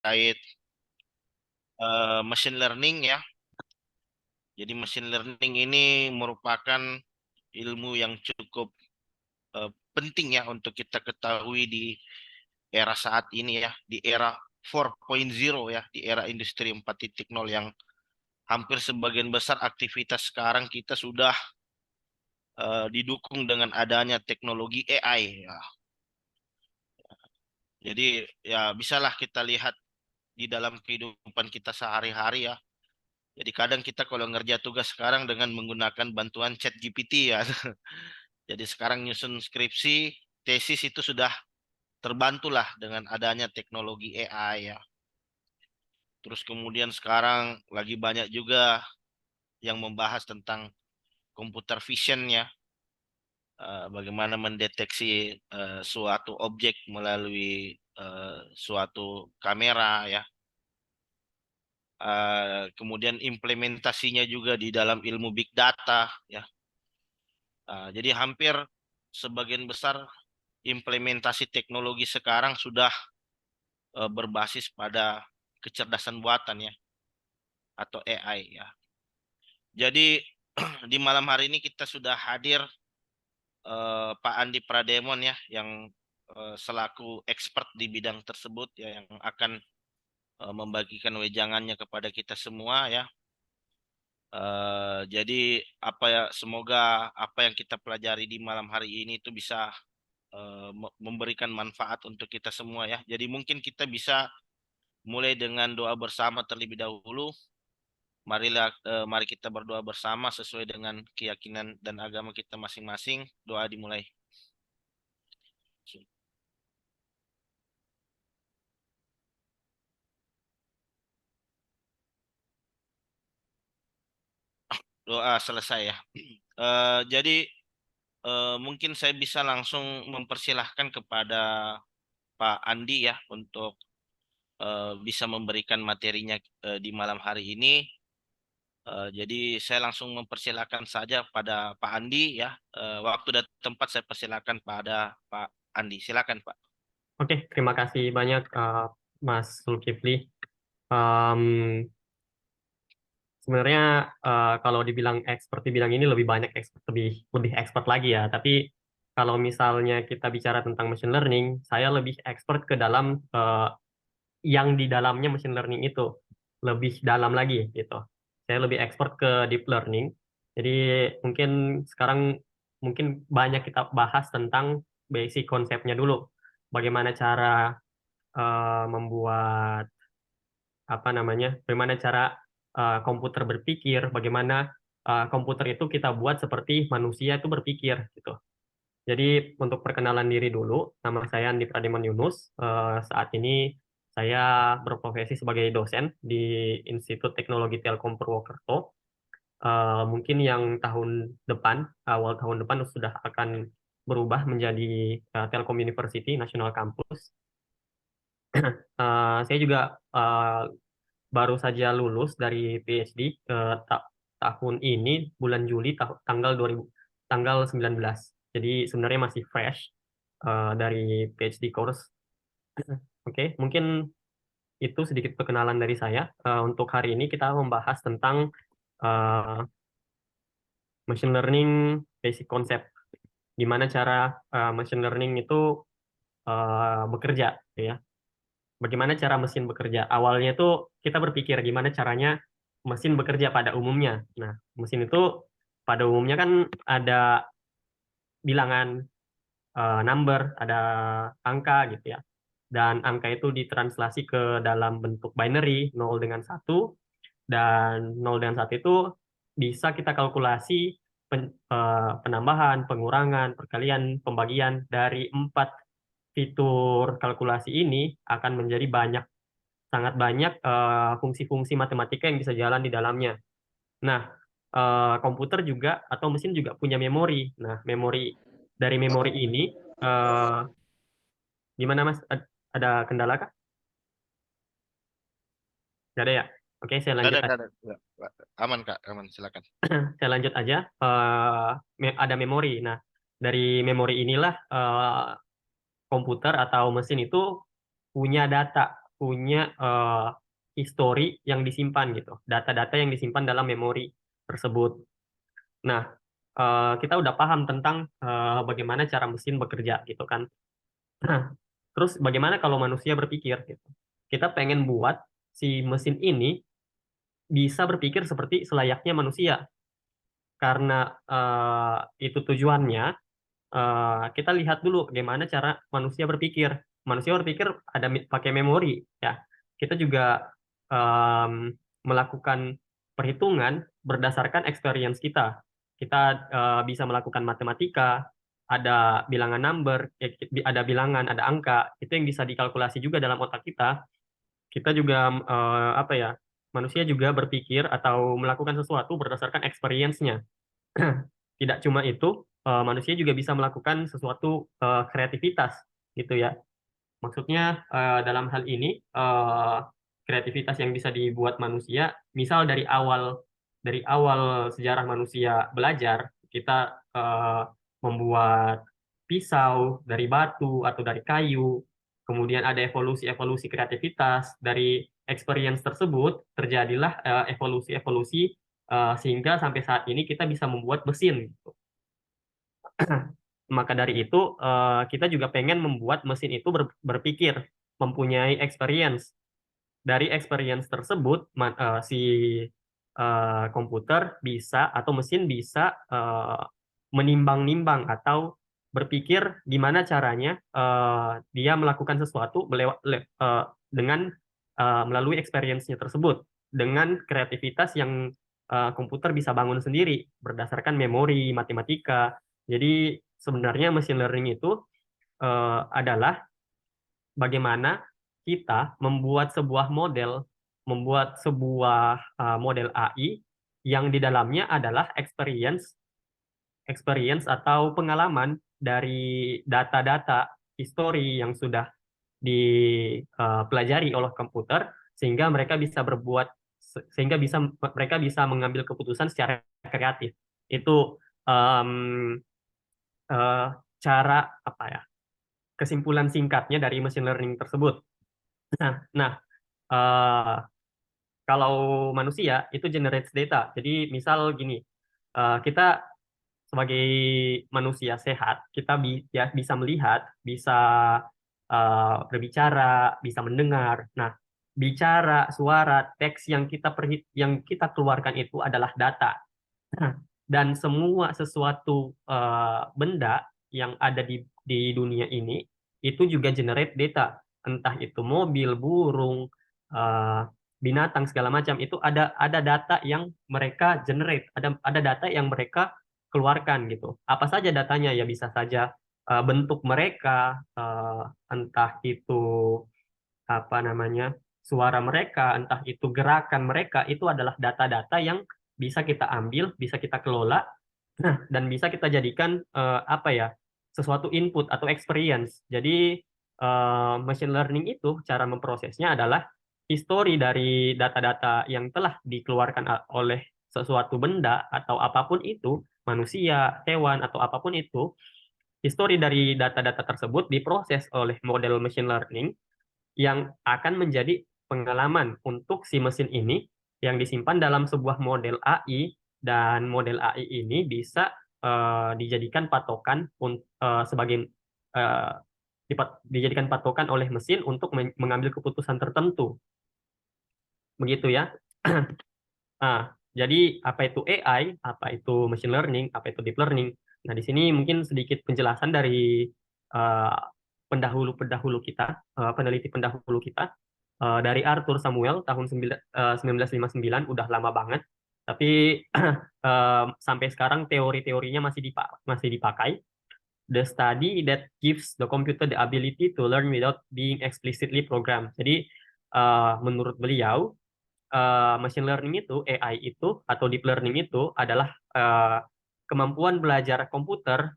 terkait machine learning ya. Jadi machine learning ini merupakan ilmu yang cukup penting ya untuk kita ketahui di era saat ini ya, di era 4.0 ya, di era industri 4.0 yang hampir sebagian besar aktivitas sekarang kita sudah didukung dengan adanya teknologi AI ya. Jadi ya bisalah kita lihat di dalam kehidupan kita sehari-hari ya. Jadi kadang kita kalau ngerja tugas sekarang dengan menggunakan bantuan chat GPT ya. Jadi sekarang nyusun skripsi, tesis itu sudah terbantulah dengan adanya teknologi AI ya. Terus kemudian sekarang lagi banyak juga yang membahas tentang computer vision ya. Bagaimana mendeteksi suatu objek melalui suatu kamera ya. Kemudian implementasinya juga di dalam ilmu big data ya. Jadi hampir sebagian besar implementasi teknologi sekarang sudah berbasis pada kecerdasan buatan ya atau AI ya. Jadi di malam hari ini kita sudah hadir Pak Andi Prademon ya yang selaku expert di bidang tersebut ya yang akan membagikan wejangannya kepada kita semua ya. Jadi apa ya semoga apa yang kita pelajari di malam hari ini itu bisa memberikan manfaat untuk kita semua ya. Jadi mungkin kita bisa mulai dengan doa bersama terlebih dahulu. Mari kita berdoa bersama sesuai dengan keyakinan dan agama kita masing-masing. Doa dimulai. Doa selesai ya. Jadi mungkin saya bisa langsung mempersilahkan kepada Pak Andi ya untuk bisa memberikan materinya di malam hari ini. Jadi saya langsung mempersilahkan saja pada Pak Andi ya. Waktu dan tempat saya persilakan pada Pak Andi. Silakan Pak. Oke, terima kasih banyak Mas Zulkifli. Em, Sebenarnya kalau dibilang expert di bidang ini lebih banyak expert, lebih expert lagi ya. Tapi kalau misalnya kita bicara tentang machine learning, saya lebih expert ke dalam yang di dalamnya machine learning itu lebih dalam lagi gitu. Saya lebih expert ke deep learning. Jadi mungkin sekarang mungkin banyak kita bahas tentang basic konsepnya dulu. Bagaimana cara membuat apa namanya, bagaimana cara komputer berpikir, bagaimana komputer itu kita buat seperti manusia itu berpikir gitu. Jadi untuk perkenalan diri dulu, nama saya Andi Prademon Yunus. Saat ini saya berprofesi sebagai dosen di Institut Teknologi Telkom Purwokerto. Mungkin yang awal tahun depan sudah akan berubah menjadi Telkom University National Campus. Saya juga baru saja lulus dari PhD tahun ini bulan Juli tanggal 19. Jadi sebenarnya masih fresh dari PhD course. Oke, mungkin itu sedikit perkenalan dari saya. Untuk hari ini kita membahas tentang eh, machine learning basic concept. Gimana cara machine learning itu bekerja, gitu ya. Bagaimana cara mesin bekerja? Awalnya itu kita berpikir gimana caranya mesin bekerja pada umumnya. Nah, mesin itu pada umumnya kan ada bilangan number, ada angka gitu ya. Dan angka itu ditranslasi ke dalam bentuk binary 0 dengan 1, dan 0 dengan 1 itu bisa kita kalkulasi penambahan, pengurangan, perkalian, pembagian dari 4 fitur kalkulasi ini akan menjadi sangat banyak fungsi-fungsi matematika yang bisa jalan di dalamnya. Nah, komputer juga atau mesin juga punya memori. Nah, dari memori ini, eh, gimana Mas? Ada kendala kah? Nggak ada ya? Oke, saya lanjut aja. Ada. Ya, aman Kak, aman silakan. Saya lanjut aja. Ada memori. Nah, dari memori inilah komputer atau mesin itu punya data. punya histori yang disimpan gitu, data-data yang disimpan dalam memori tersebut. Nah, kita udah paham tentang bagaimana cara mesin bekerja gitu kan. Nah, terus bagaimana kalau manusia berpikir gitu? Kita pengen buat si mesin ini bisa berpikir seperti selayaknya manusia. Karena itu tujuannya, kita lihat dulu bagaimana cara manusia berpikir. Manusia berpikir ada pakai memori ya. Kita juga melakukan perhitungan berdasarkan experience kita. Kita bisa melakukan matematika, ada bilangan number, ada bilangan, ada angka, itu yang bisa dikalkulasi juga dalam otak kita. Kita juga apa ya? Manusia juga berpikir atau melakukan sesuatu berdasarkan experience-nya. Tidak cuma itu, manusia juga bisa melakukan sesuatu kreativitas gitu ya. Maksudnya dalam hal ini kreativitas yang bisa dibuat manusia, misal dari awal sejarah manusia belajar, kita membuat pisau dari batu atau dari kayu, kemudian ada evolusi-evolusi kreativitas dari experience tersebut terjadilah evolusi-evolusi sehingga sampai saat ini kita bisa membuat mesin. Maka dari itu, kita juga pengen membuat mesin itu berpikir, mempunyai experience. Dari experience tersebut, si komputer bisa atau mesin bisa menimbang-nimbang atau berpikir gimana caranya dia melakukan sesuatu dengan melalui experience-nya tersebut, dengan kreativitas yang komputer bisa bangun sendiri berdasarkan memori, matematika. Jadi sebenarnya machine learning itu adalah bagaimana kita membuat sebuah model AI yang di dalamnya adalah experience experience atau pengalaman dari data-data histori yang sudah dipelajari oleh komputer sehingga mereka bisa mengambil keputusan secara kreatif. Itu em, eh, cara apa ya? Kesimpulan singkatnya dari machine learning tersebut. Nah, eh, kalau manusia itu generates data. Jadi misal gini, kita sebagai manusia sehat, kita ya, bisa melihat, bisa berbicara, bisa mendengar. Nah, bicara, suara, teks yang kita keluarkan itu adalah data. Dan semua sesuatu benda yang ada di dunia ini itu juga generate data, entah itu mobil, burung, eh, binatang segala macam itu ada data yang mereka generate, ada data yang mereka keluarkan gitu. Apa saja datanya ya bisa saja bentuk mereka, entah itu apa namanya suara mereka, entah itu gerakan mereka, itu adalah data-data yang bisa kita ambil, bisa kita kelola, nah dan bisa kita jadikan apa ya sesuatu input atau experience. Jadi machine learning itu cara memprosesnya adalah histori dari data-data yang telah dikeluarkan oleh sesuatu benda atau apapun itu, manusia, hewan atau apapun itu, histori dari data-data tersebut diproses oleh model machine learning yang akan menjadi pengalaman untuk si mesin ini yang disimpan dalam sebuah model AI, dan model AI ini bisa dijadikan patokan sebagai eh, dijadikan patokan oleh mesin untuk mengambil keputusan tertentu. Begitu ya. Nah, jadi apa itu AI, apa itu machine learning, apa itu deep learning. Nah, di sini mungkin sedikit penjelasan dari eh, pendahulu-pendahulu kita, peneliti pendahulu kita, dari Arthur Samuel tahun 1959, udah lama banget. Tapi sampai sekarang teori-teorinya masih dipakai. The study that gives the computer the ability to learn without being explicitly programmed. Jadi menurut beliau machine learning itu, AI itu, atau deep learning itu adalah kemampuan belajar komputer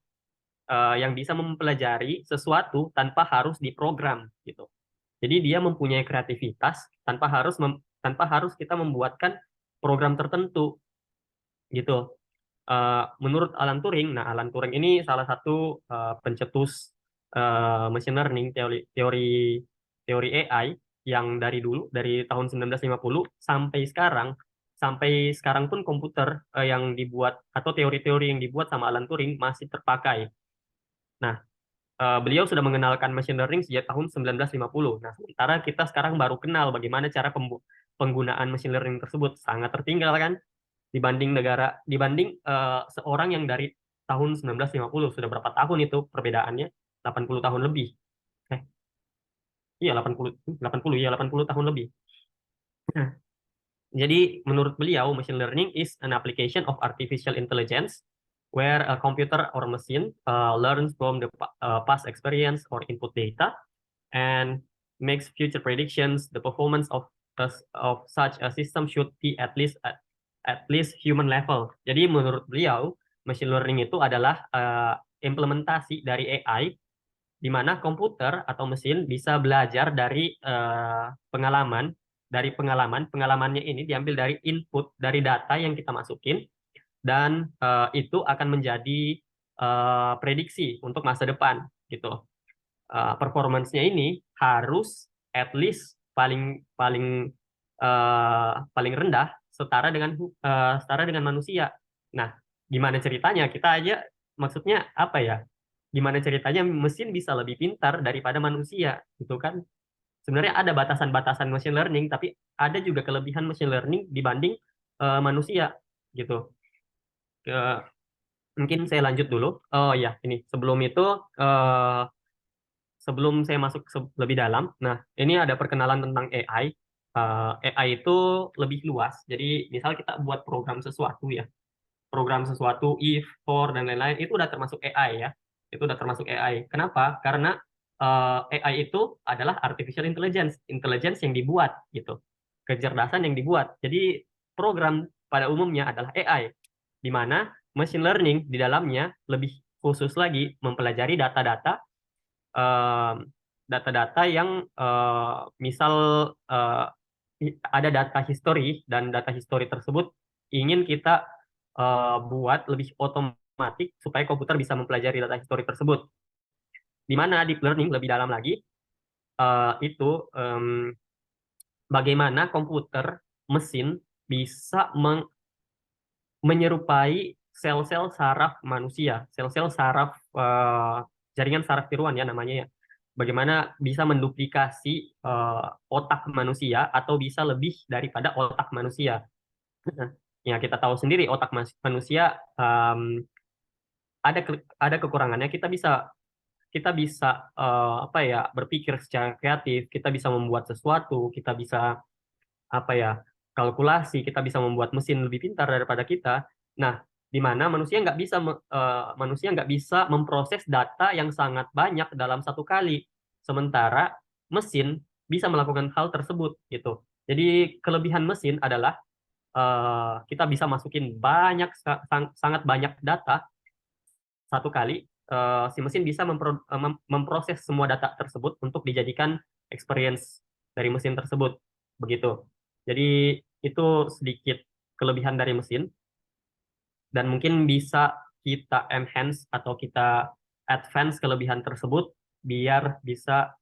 yang bisa mempelajari sesuatu tanpa harus diprogram gitu. Jadi dia mempunyai kreativitas tanpa harus kita membuatkan program tertentu gitu. Menurut Alan Turing, nah Alan Turing ini salah satu pencetus machine learning, teori teori teori AI yang dari dulu, dari tahun 1950 sampai sekarang pun komputer yang dibuat atau teori-teori yang dibuat sama Alan Turing masih terpakai. Nah, beliau sudah mengenalkan machine learning sejak tahun 1950. Nah, sementara kita sekarang baru kenal bagaimana cara penggunaan machine learning tersebut. Sangat tertinggal kan dibanding seorang yang dari tahun 1950. Sudah berapa tahun itu perbedaannya? 80 tahun lebih. Eh, iya 80 tahun lebih. Nah, jadi menurut beliau machine learning is an application of artificial intelligence where a computer or machine learns from the past experience or input data and makes future predictions. The performance of such a system should be at least human level. Jadi menurut beliau machine learning itu adalah implementasi dari AI di mana komputer atau mesin bisa belajar dari pengalamannya ini diambil dari input dari data yang kita masukin dan itu akan menjadi prediksi untuk masa depan gitu. Performance-nya ini harus at least paling paling paling rendah setara dengan manusia. Nah, gimana ceritanya? Kita aja maksudnya apa ya? Gimana ceritanya mesin bisa lebih pintar daripada manusia, gitu kan? Sebenarnya ada batasan-batasan machine learning, tapi ada juga kelebihan machine learning dibanding manusia, gitu. Mungkin saya lanjut dulu. Oh ya, ini sebelum itu eh, sebelum saya masuk lebih dalam, nah ini ada perkenalan tentang AI. AI itu lebih luas. Jadi misal kita buat program sesuatu ya, program sesuatu if, for dan lain-lain itu udah termasuk AI ya. Itu udah termasuk AI. Kenapa? Karena AI itu adalah artificial intelligence, intelligence yang dibuat gitu, kecerdasan yang dibuat. Jadi program pada umumnya adalah AI, di mana machine learning di dalamnya lebih khusus lagi mempelajari data-data eh, data-data yang misal eh, ada data history dan data history tersebut ingin kita buat lebih otomatis supaya komputer bisa mempelajari data history tersebut. Di mana deep learning lebih dalam lagi itu bagaimana komputer mesin bisa menyerupai sel-sel saraf manusia, sel-sel saraf jaringan saraf tiruan ya namanya ya. Bagaimana bisa menduplikasi otak manusia atau bisa lebih daripada otak manusia. Ya kita tahu sendiri otak manusia ada kekurangannya. Kita bisa apa ya berpikir secara kreatif, kita bisa membuat sesuatu, kita bisa apa ya kalkulasi, kita bisa membuat mesin lebih pintar daripada kita. Nah, di mana manusia nggak bisa memproses data yang sangat banyak dalam satu kali, sementara mesin bisa melakukan hal tersebut gitu. Jadi kelebihan mesin adalah kita bisa masukin sangat banyak data satu kali. Si mesin bisa memproses semua data tersebut untuk dijadikan experience dari mesin tersebut begitu. Jadi itu sedikit kelebihan dari mesin dan mungkin bisa kita enhance atau kita advance kelebihan tersebut biar bisa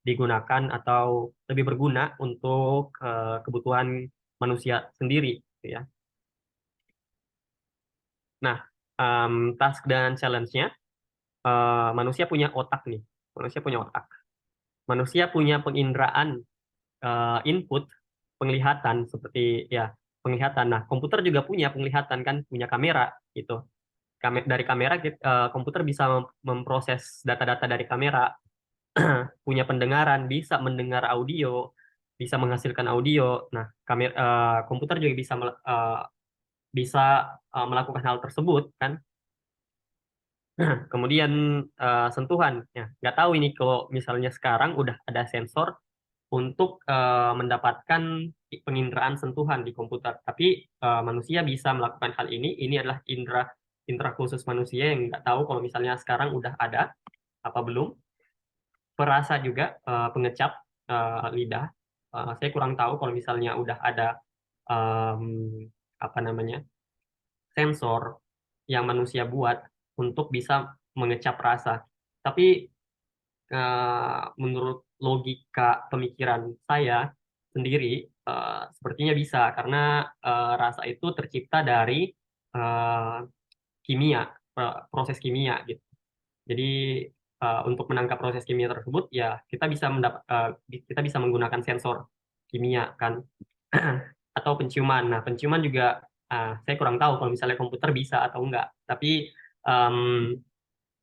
digunakan atau lebih berguna untuk kebutuhan manusia sendiri gitu ya. Nah, task dan challenge-nya manusia punya otak nih. Manusia punya otak. Manusia punya penginderaan input penglihatan seperti ya penglihatan. Nah, komputer juga punya penglihatan kan, punya kamera gitu. Dari kamera komputer bisa memproses data-data dari kamera, punya pendengaran, bisa mendengar audio, bisa menghasilkan audio. Nah, komputer juga bisa melakukan hal tersebut kan. Kemudian sentuhan, ya nggak tahu ini kalau misalnya sekarang udah ada sensor untuk mendapatkan penginderaan sentuhan di komputer. Tapi manusia bisa melakukan hal ini. Ini adalah indera indera khusus manusia yang nggak tahu kalau misalnya sekarang udah ada apa belum. Perasa juga pengecap lidah. Saya kurang tahu kalau misalnya udah ada em, apa namanya sensor yang manusia buat untuk bisa mengecap rasa. Tapi menurut logika pemikiran saya sendiri, sepertinya bisa karena rasa itu tercipta dari eh, kimia, proses kimia gitu. Jadi untuk menangkap proses kimia tersebut ya kita bisa menggunakan sensor kimia kan atau penciuman. Nah, penciuman juga saya kurang tahu kalau misalnya komputer bisa atau enggak. Tapi em,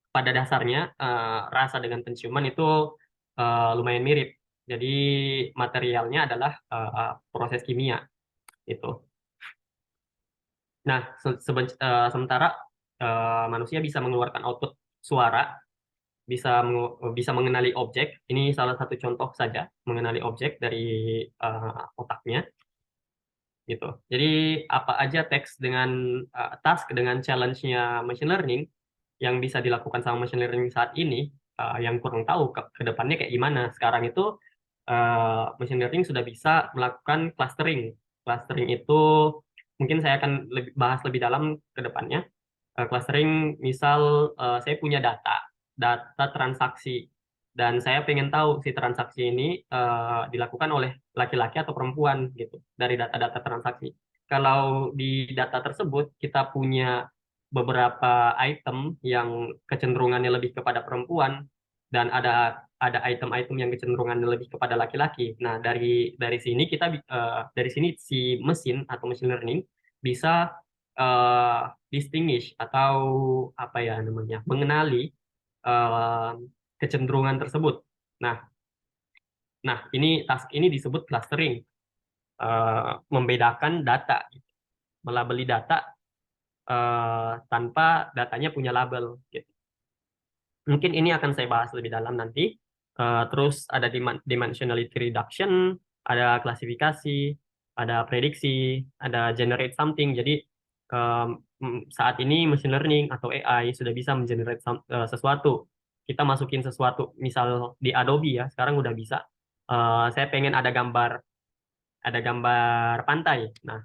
pada dasarnya rasa dengan penciuman itu lumayan mirip. Jadi materialnya adalah proses kimia itu. Nah, sementara manusia bisa mengeluarkan output suara, bisa mengenali objek. Ini salah satu contoh saja mengenali objek dari otaknya gitu. Jadi apa aja task dengan challenge-nya machine learning yang bisa dilakukan sama machine learning saat ini, yang kurang tahu ke depannya kayak gimana. Sekarang itu machine learning sudah bisa melakukan clustering. Clustering itu mungkin saya akan bahas lebih dalam ke depannya. Clustering, misal saya punya data transaksi, dan saya pengen tahu si transaksi ini dilakukan oleh laki-laki atau perempuan gitu dari data-data transaksi. Kalau di data tersebut kita punya beberapa item yang kecenderungannya lebih kepada perempuan dan ada item-item yang kecenderungannya lebih kepada laki-laki. Nah, dari sini si mesin atau machine learning bisa eh, distinguish atau apa ya namanya, mengenali eh, kecenderungan tersebut. Nah, ini task ini disebut clustering, membedakan data, melabeli data tanpa datanya punya label. Gitu. Mungkin ini akan saya bahas lebih dalam nanti. Terus ada dimensionality reduction, ada klasifikasi, ada prediksi, ada generate something. Jadi saat ini machine learning atau AI sudah bisa mengenerate sesuatu. Kita masukin sesuatu, misal di Adobe ya, sekarang udah bisa. Saya pengen ada gambar pantai. Nah,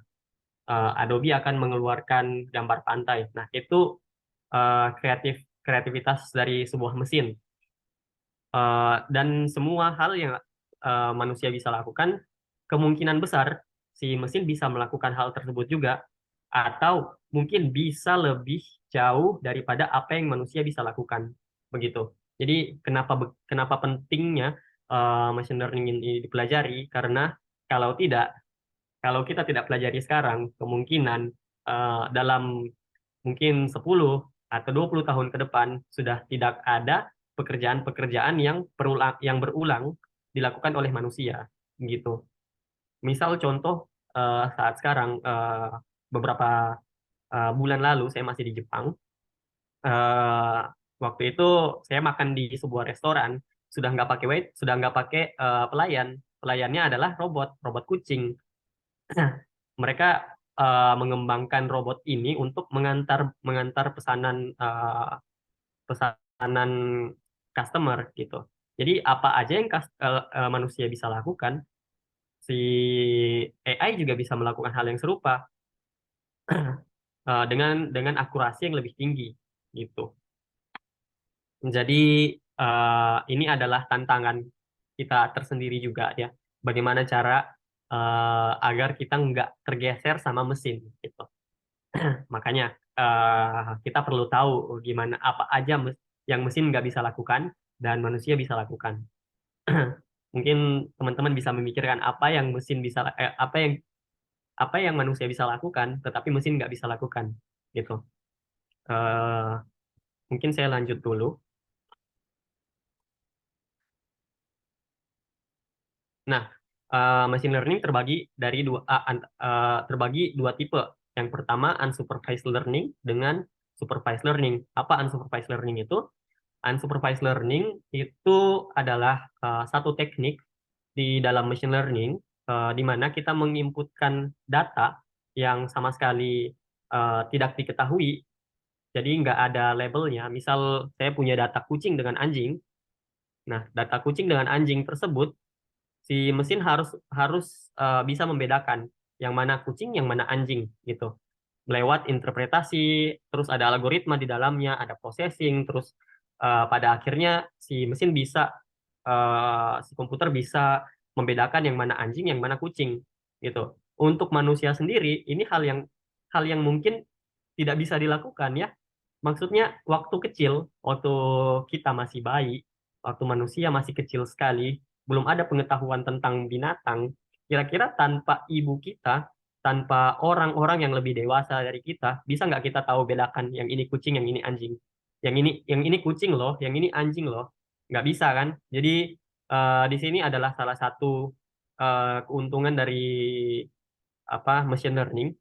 Adobe akan mengeluarkan gambar pantai. Nah, itu kreativitas dari sebuah mesin. Dan semua hal yang manusia bisa lakukan, kemungkinan besar si mesin bisa melakukan hal tersebut juga, atau mungkin bisa lebih jauh daripada apa yang manusia bisa lakukan. Begitu. Jadi kenapa pentingnya machine learning ini dipelajari? Karena kalau tidak, kalau kita tidak pelajari sekarang, kemungkinan dalam mungkin 10 atau 20 tahun ke depan sudah tidak ada pekerjaan-pekerjaan yang berulang dilakukan oleh manusia gitu. Misal contoh saat sekarang beberapa bulan lalu saya masih di Jepang. Eh, Waktu itu saya makan di sebuah restoran, sudah nggak pakai pelayan. Pelayannya adalah robot kucing. Mereka mengembangkan robot ini untuk mengantar mengantar pesanan customer gitu. Jadi apa aja yang manusia bisa lakukan, si AI juga bisa melakukan hal yang serupa dengan akurasi yang lebih tinggi gitu. Jadi ini adalah tantangan kita tersendiri juga ya. Bagaimana cara agar kita nggak tergeser sama mesin gitu. Makanya kita perlu tahu gimana apa aja yang mesin nggak bisa lakukan dan manusia bisa lakukan. Mungkin teman-teman bisa memikirkan apa yang manusia bisa lakukan, tetapi mesin nggak bisa lakukan, gitu. Eh, Mungkin saya lanjut dulu. Nah, machine learning terbagi dua tipe. Yang pertama unsupervised learning dengan supervised learning. Apa unsupervised learning itu? Unsupervised learning itu adalah satu teknik di dalam machine learning di mana kita menginputkan data yang sama sekali tidak diketahui, jadi nggak ada labelnya. Misal saya punya data kucing dengan anjing, nah data kucing dengan anjing tersebut si mesin harus harus bisa membedakan yang mana kucing, yang mana anjing gitu. Lewat interpretasi, terus ada algoritma di dalamnya, ada processing, terus pada akhirnya si mesin bisa si komputer bisa membedakan yang mana anjing, yang mana kucing, gitu. Untuk manusia sendiri, ini hal yang mungkin tidak bisa dilakukan ya. Maksudnya waktu kecil, waktu kita masih bayi, waktu manusia masih kecil sekali, belum ada pengetahuan tentang binatang. Kira-kira tanpa ibu kita, tanpa orang-orang yang lebih dewasa dari kita, bisa nggak kita tahu bedakan yang ini kucing, yang ini anjing? Yang ini kucing loh, yang ini anjing loh. Nggak bisa kan? Jadi di sini adalah salah satu keuntungan dari machine learning,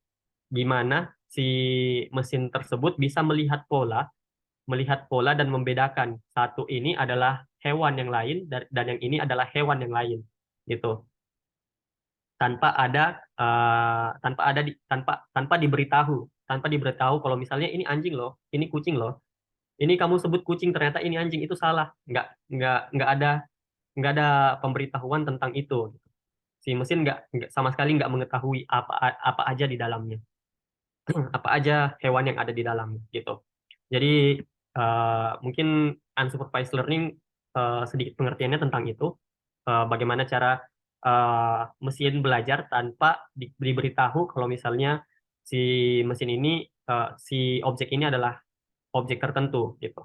di mana si mesin tersebut bisa melihat pola dan membedakan satu ini adalah hewan yang lain dan yang ini adalah hewan yang lain, gitu. Tanpa diberitahu kalau misalnya ini anjing loh, ini kucing loh, ini kamu sebut kucing ternyata ini anjing, itu salah. Nggak ada pemberitahuan tentang itu. Si mesin sama sekali nggak mengetahui apa apa aja di dalamnya, apa aja hewan yang ada di dalamnya, gitu. Jadi mungkin unsupervised learning sedikit pengertiannya tentang itu. Bagaimana cara mesin belajar tanpa diberitahu kalau misalnya si mesin ini, si objek ini adalah objek tertentu, gitu.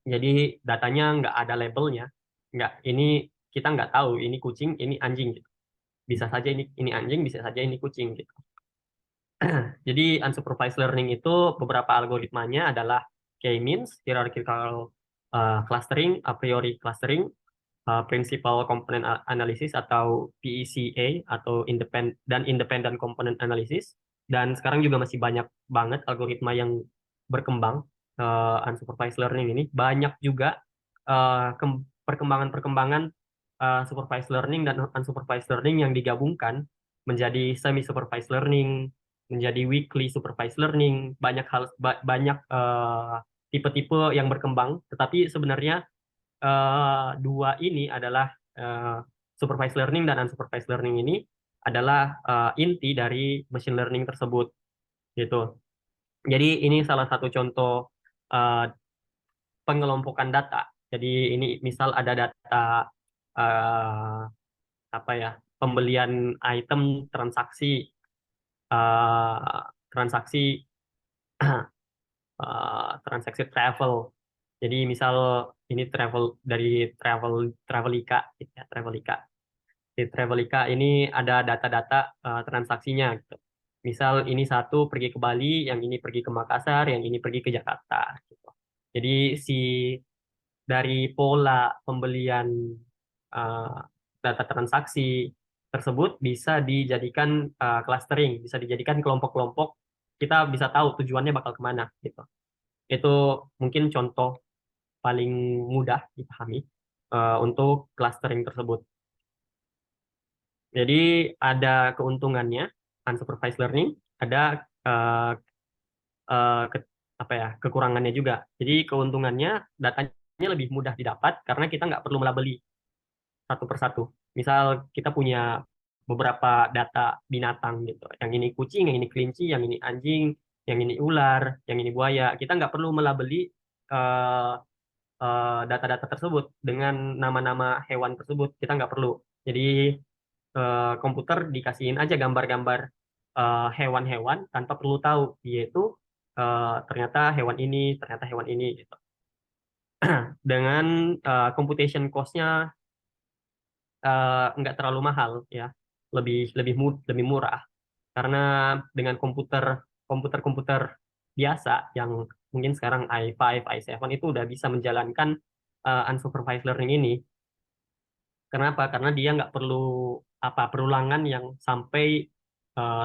Jadi datanya nggak ada labelnya, ini kita nggak tahu ini kucing, ini anjing, gitu. Bisa saja ini anjing, bisa saja ini kucing, gitu. Jadi unsupervised learning itu beberapa algoritmanya adalah k-means, hierarchical clustering, a priori clustering, principal component analysis atau PECA atau independent component analysis. Dan sekarang juga masih banyak banget algoritma yang berkembang, unsupervised learning ini. Banyak juga perkembangan-perkembangan supervised learning dan unsupervised learning yang digabungkan menjadi semi supervised learning, menjadi weakly supervised learning. Banyak tipe-tipe yang berkembang, tetapi sebenarnya dua ini adalah supervised learning dan unsupervised learning ini adalah inti dari machine learning tersebut, gitu. Jadi ini salah satu contoh eh, pengelompokan data. Jadi ini misal ada data eh, apa ya, pembelian item, transaksi, transaksi transaksi travel. Jadi misal ini Travelika, gitu ya, Travelika. Di Travelika ini ada data-data transaksinya, gitu. Misal ini satu pergi ke Bali, yang ini pergi ke Makassar, yang ini pergi ke Jakarta, gitu. Jadi dari pola pembelian uh, data transaksi tersebut bisa dijadikan clustering, bisa dijadikan kelompok-kelompok. Kita bisa tahu tujuannya bakal kemana, gitu. Itu mungkin contoh paling mudah dipahami untuk clustering tersebut. Jadi ada keuntungannya unsupervised learning, ada kekurangannya juga. Jadi keuntungannya, datanya lebih mudah didapat karena kita nggak perlu melabeli satu persatu. Misal kita punya beberapa data binatang gitu, yang ini kucing, yang ini kelinci, yang ini anjing, yang ini ular, yang ini buaya. Kita nggak perlu melabeli eh, data-data tersebut dengan nama-nama hewan tersebut. Kita nggak perlu. Jadi komputer dikasihin aja gambar-gambar hewan-hewan tanpa perlu tahu dia itu ternyata hewan ini, gitu. Dengan computation cost-nya nggak terlalu mahal ya, lebih murah karena dengan komputer-komputer biasa yang mungkin sekarang i5, i7 itu udah bisa menjalankan unsupervised learning ini. Kenapa? Karena dia nggak perlu perulangan yang sampai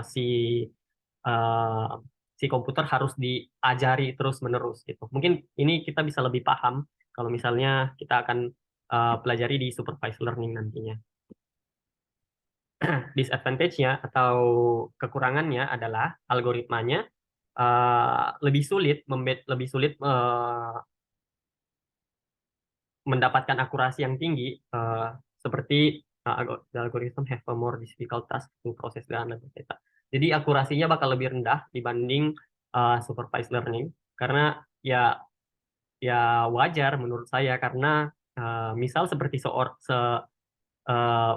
si eh, si komputer harus diajari terus-menerus, gitu. Mungkin ini kita bisa lebih paham kalau misalnya kita akan pelajari di supervised learning nantinya. Disadvantage-nya atau kekurangannya adalah algoritmanya lebih sulit mendapatkan akurasi yang tinggi, seperti the algorithm have a more difficult task to process the analysis data. Jadi akurasinya bakal lebih rendah dibanding supervised learning, karena ya wajar menurut saya, karena Misal seperti eh,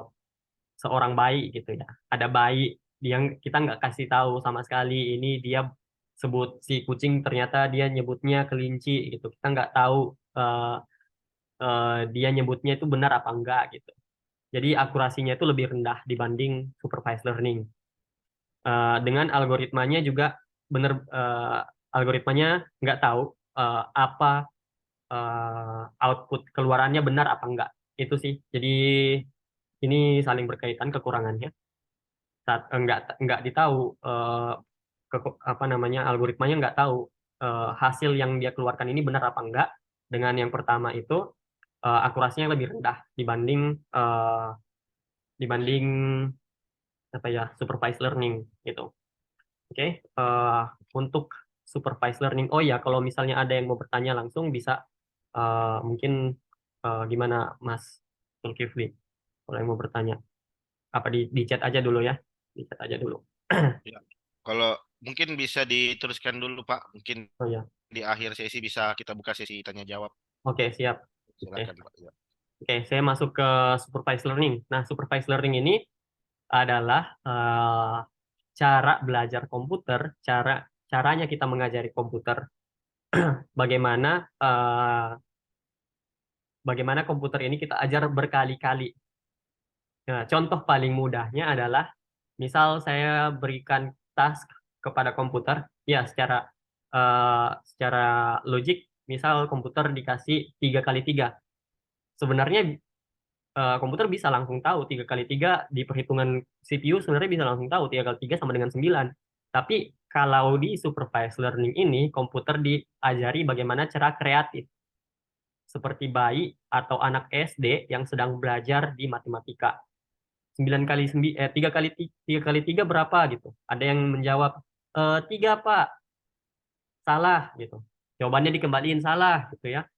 seorang bayi gitu ya. Ada bayi yang kita nggak kasih tahu sama sekali ini dia sebut si kucing, ternyata dia nyebutnya kelinci gitu. Kita nggak tahu dia nyebutnya itu benar apa enggak gitu. Jadi akurasinya itu lebih rendah dibanding supervised learning. Dengan algoritmanya juga benar, algoritmanya nggak tahu apa output keluarannya benar apa enggak. Itu sih. Jadi ini saling berkaitan kekurangannya. Saat nggak ditahu, apa namanya, algoritmanya nggak tahu hasil yang dia keluarkan ini benar apa enggak. Dengan yang pertama itu akurasinya lebih rendah dibanding eh, dibanding apa ya, supervised learning gitu. Oke. Untuk supervised learning, oh ya, kalau misalnya ada yang mau bertanya langsung bisa, mungkin gimana Mas Zulkifli, kalau yang mau bertanya apa di chat aja dulu ya, di chat aja dulu. Ya. Kalau mungkin bisa diteruskan dulu Pak, mungkin Oh ya, di akhir sesi bisa kita buka sesi tanya jawab. oke, siap. Oke. Silakan Pak. Ya. Oke, saya masuk ke supervised learning. Nah, supervised learning ini adalah cara belajar komputer, caranya kita mengajari komputer, bagaimana bagaimana komputer ini kita ajar berkali-kali. Nah, contoh paling mudahnya adalah, misal saya berikan task kepada komputer, ya secara logik, misal komputer dikasih 3 kali 3. Sebenarnya komputer bisa langsung tahu 3 kali 3 di perhitungan CPU, sebenarnya bisa langsung tahu 3 kali 3 sama dengan 9. Tapi kalau di supervised learning ini, komputer diajari bagaimana cara kreatif, seperti bayi atau anak SD yang sedang belajar di matematika. 3 kali 3 berapa gitu. Ada yang menjawab, 3 Pak, salah gitu. Jawabannya dikembaliin salah gitu ya.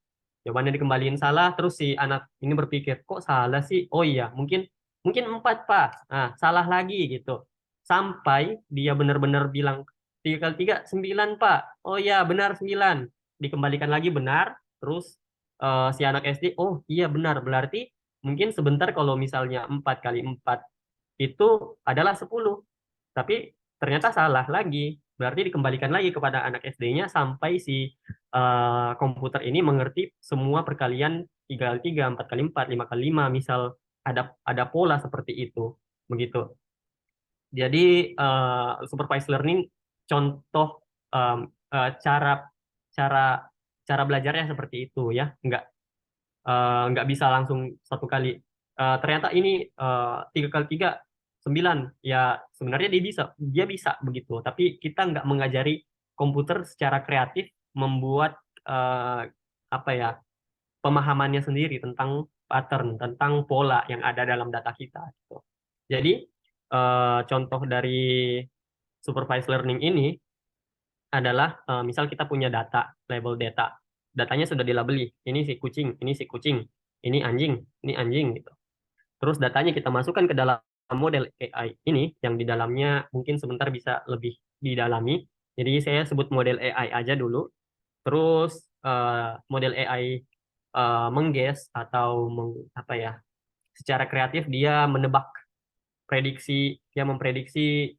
Jawabannya dikembaliin salah, terus si anak ini berpikir, kok salah sih? Oh iya, mungkin mungkin 4 Pak. Nah, salah lagi gitu. Sampai dia benar-benar bilang 3 kali 3 9 Pak. Oh iya, benar 9. Dikembalikan lagi benar, terus si anak SD, oh iya benar. Berarti mungkin sebentar, kalau misalnya 4 kali 4 itu adalah 10. Tapi ternyata salah lagi. Berarti dikembalikan lagi kepada anak SD-nya sampai si komputer ini mengerti semua perkalian 3 kali 3, 4 kali 4, 5 kali 5, misal ada pola seperti itu. Begitu. Jadi supervised learning, contoh em, cara cara cara belajarnya seperti itu ya. Nggak bisa langsung 1 kali. Ternyata ini 3 kali 3 9. Ya sebenarnya dia bisa begitu, tapi kita nggak mengajari komputer secara kreatif membuat apa ya, pemahamannya sendiri tentang pattern, tentang pola yang ada dalam data kita gitu. Jadi contoh dari supervised learning ini adalah, misal kita punya data, label data. Datanya sudah dilabeli. Ini si kucing, ini si kucing, ini anjing gitu. Terus datanya kita masukkan ke dalam model AI ini, yang di dalamnya mungkin sebentar bisa lebih didalami. Jadi saya sebut model AI aja dulu. Terus model AI mengguess atau apa ya, secara kreatif dia menebak, dia memprediksi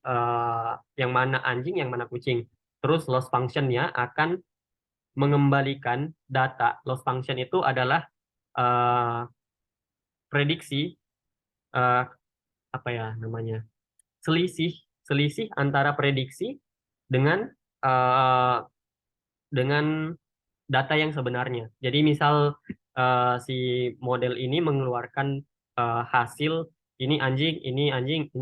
yang mana anjing, yang mana kucing. Terus loss function-nya akan mengembalikan data. Loss function itu adalah eh, prediksi, eh, apa ya namanya, selisih selisih antara prediksi dengan eh, dengan data yang sebenarnya. Jadi misal si model ini mengeluarkan hasil, ini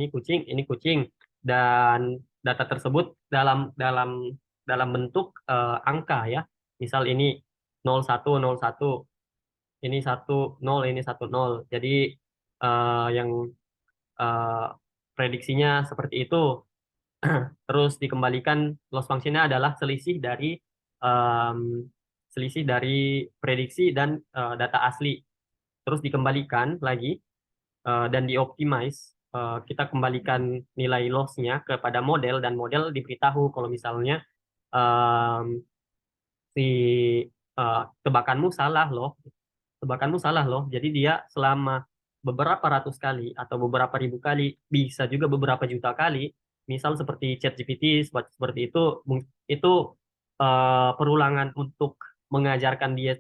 kucing, ini kucing, dan data tersebut dalam dalam dalam bentuk angka ya. Misal ini 01 01, ini 10, ini 10. Jadi yang eh, prediksinya seperti itu. Terus dikembalikan, loss function-nya adalah em, selisih dari prediksi dan data asli. Terus dikembalikan lagi dan dioptimize. Kita kembalikan nilai loss-nya kepada model, dan model diberitahu kalau misalnya em, si tebakanmu salah loh. tebakanmu salah loh. Jadi dia selama beberapa ratus kali atau beberapa ribu kali, bisa juga beberapa juta kali, misal seperti ChatGPT seperti itu, itu perulangan untuk mengajarkan dia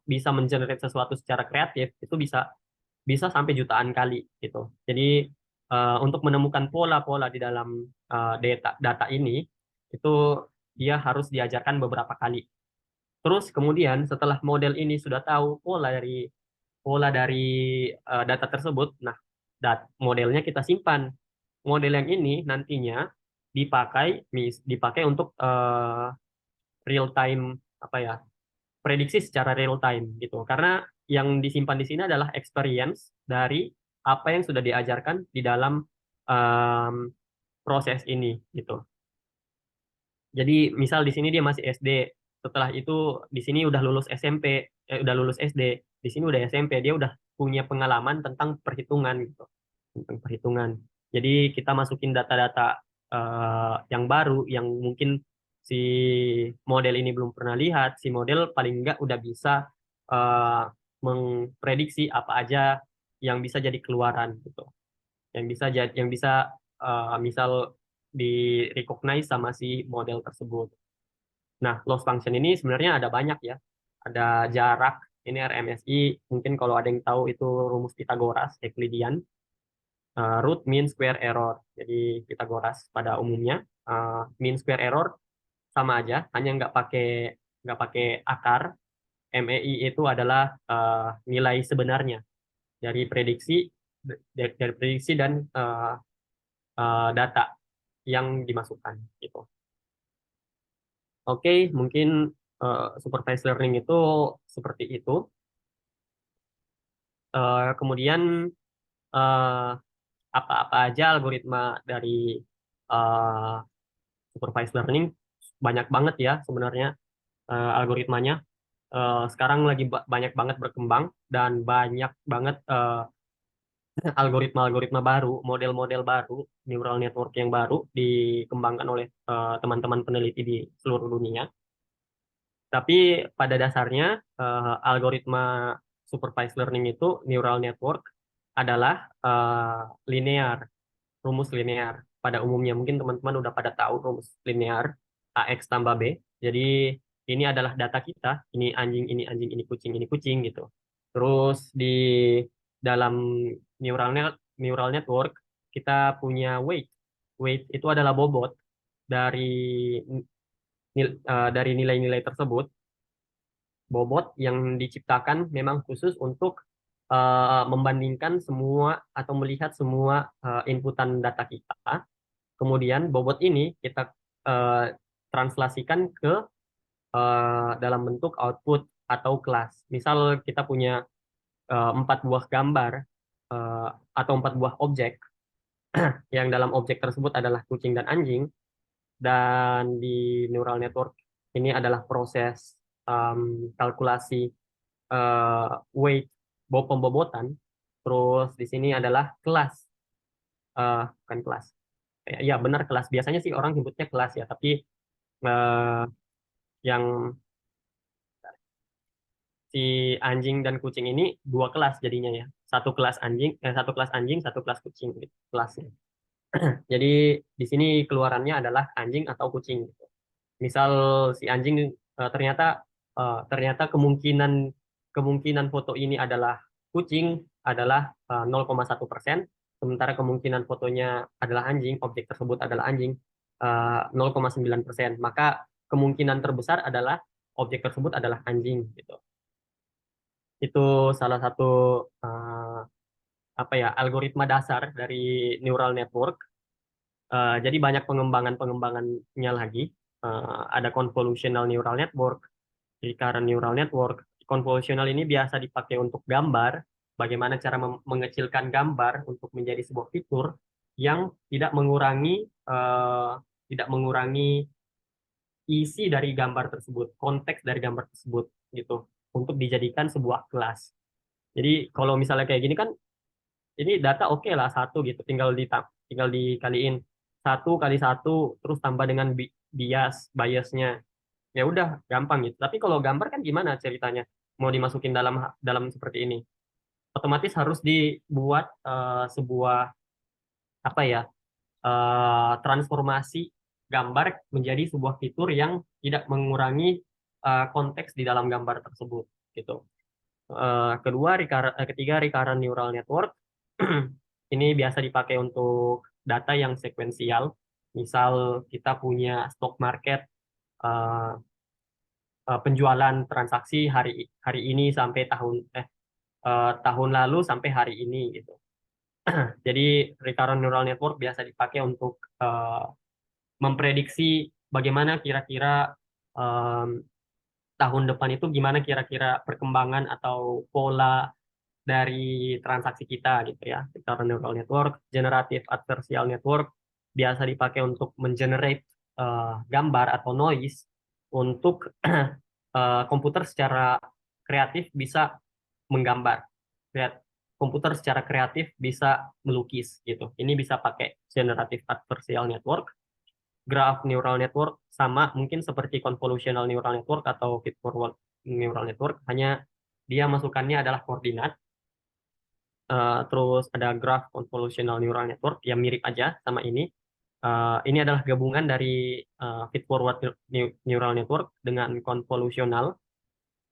bisa mengenerate sesuatu secara kreatif itu bisa bisa sampai jutaan kali gitu. Jadi untuk menemukan pola-pola di dalam data data ini itu dia harus diajarkan beberapa kali. Terus kemudian setelah model ini sudah tahu pola dari data tersebut, nah modelnya kita simpan. Model yang ini nantinya dipakai untuk real time apa ya, prediksi secara real time gitu. Karena yang disimpan di sini adalah experience dari apa yang sudah diajarkan di dalam em, proses ini gitu. Jadi misal di sini dia masih SD, setelah itu di sini udah lulus SMP, udah lulus SD, di sini udah SMP, dia udah punya pengalaman tentang perhitungan gitu, tentang perhitungan. Jadi kita masukin data-data yang baru, yang mungkin si model ini belum pernah lihat, si model paling enggak udah bisa eh, memprediksi apa aja yang bisa jadi keluaran gitu, yang bisa misal di recognize sama si model tersebut. Nah, loss function ini sebenarnya ada banyak ya. Ada jarak, ini RMSI, mungkin kalau ada yang tahu itu rumus Pythagoras, Euclidean, root, mean, square, error. Jadi Pythagoras pada umumnya, mean, square, error sama aja, hanya nggak pakai akar. MEI itu adalah nilai sebenarnya dari prediksi dan data yang dimasukkan gitu. Oke, mungkin supervised learning itu seperti itu. Kemudian eh, apa-apa aja algoritma dari eh, supervised learning, banyak banget ya sebenarnya algoritmanya. Sekarang lagi banyak banget berkembang dan banyak banget algoritma-algoritma baru, model-model baru, neural network yang baru dikembangkan oleh teman-teman peneliti di seluruh dunia. Tapi pada dasarnya algoritma supervised learning itu neural network adalah linear, rumus linear. Pada umumnya mungkin teman-teman udah pada tahu rumus linear AX tambah B. Jadi ini adalah data kita, ini anjing, ini kucing gitu. Terus di dalam neural network kita punya weight. Weight itu adalah bobot dari dari nilai-nilai tersebut, bobot yang diciptakan memang khusus untuk membandingkan semua atau melihat semua inputan data kita. Kemudian bobot ini kita translasikan ke dalam bentuk output atau kelas. Misal kita punya 4 buah gambar atau 4 buah objek, yang dalam objek tersebut adalah kucing dan anjing, dan di neural network ini adalah proses kalkulasi weight, pembobotan. Terus di sini adalah kelas, bukan kelas. Ya benar kelas. Biasanya sih orang sebutnya kelas ya, tapi eh, yang si anjing dan kucing ini 2 kelas jadinya ya. Satu kelas anjing, satu kelas kucing gitu, kelasnya. Jadi di sini keluarannya adalah anjing atau kucing gitu. Misal si anjing ternyata ternyata kemungkinan kemungkinan foto ini adalah kucing adalah 0,1%, sementara kemungkinan fotonya adalah anjing, objek tersebut adalah anjing 0,9%. Maka kemungkinan terbesar adalah objek tersebut adalah anjing gitu. Itu salah satu eh, apa ya, algoritma dasar dari neural network. Jadi banyak pengembangannya lagi. Ada convolutional neural network, recurrent neural network. Convolutional ini biasa dipakai untuk gambar, bagaimana cara mengecilkan gambar untuk menjadi sebuah fitur yang eh, tidak mengurangi isi dari gambar tersebut, konteks dari gambar tersebut gitu, untuk dijadikan sebuah kelas. Jadi kalau misalnya kayak gini kan, ini data oke lah satu gitu, tinggal dikaliin 1 kali 1, terus tambah dengan biasnya, ya udah gampang gitu. Tapi kalau gambar kan gimana ceritanya? mau dimasukin dalam dalam seperti ini. Otomatis harus dibuat sebuah apa ya transformasi gambar menjadi sebuah fitur yang tidak mengurangi konteks di dalam gambar tersebut gitu. Ketiga, recurrent neural network. Ini biasa dipakai untuk data yang sekuensial. Misal kita punya stock market, eh, penjualan transaksi hari hari ini sampai tahun lalu sampai hari ini gitu. Jadi recurrent neural network biasa dipakai untuk memprediksi bagaimana kira-kira em, tahun depan itu gimana kira-kira perkembangan atau pola dari transaksi kita gitu ya. Recurrent neural network, generative adversarial network biasa dipakai untuk mengenerate gambar atau noise untuk komputer secara kreatif bisa menggambar. Komputer secara kreatif bisa melukis gitu. Ini bisa pakai generative adversarial network, graph neural network, sama mungkin seperti convolutional neural network atau feed forward neural network, hanya dia masukannya adalah koordinat. Terus ada graph convolutional neural network yang mirip aja sama ini. Ini adalah gabungan dari feed forward neural network dengan convolutional,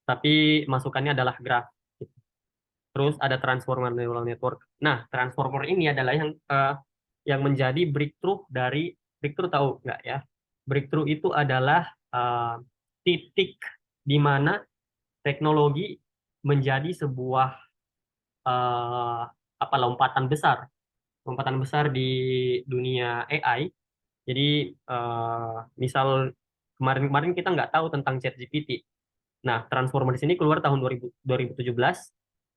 tapi masukannya adalah graph. Terus ada transformer neural network. Nah, transformer ini adalah yang menjadi breakthrough tahu nggak ya? Breakthrough itu adalah titik di mana teknologi menjadi sebuah eh, lompatan besar di dunia AI. Jadi misal kemarin-kemarin kita nggak tahu tentang ChatGPT. Nah, transformer di sini keluar tahun 2017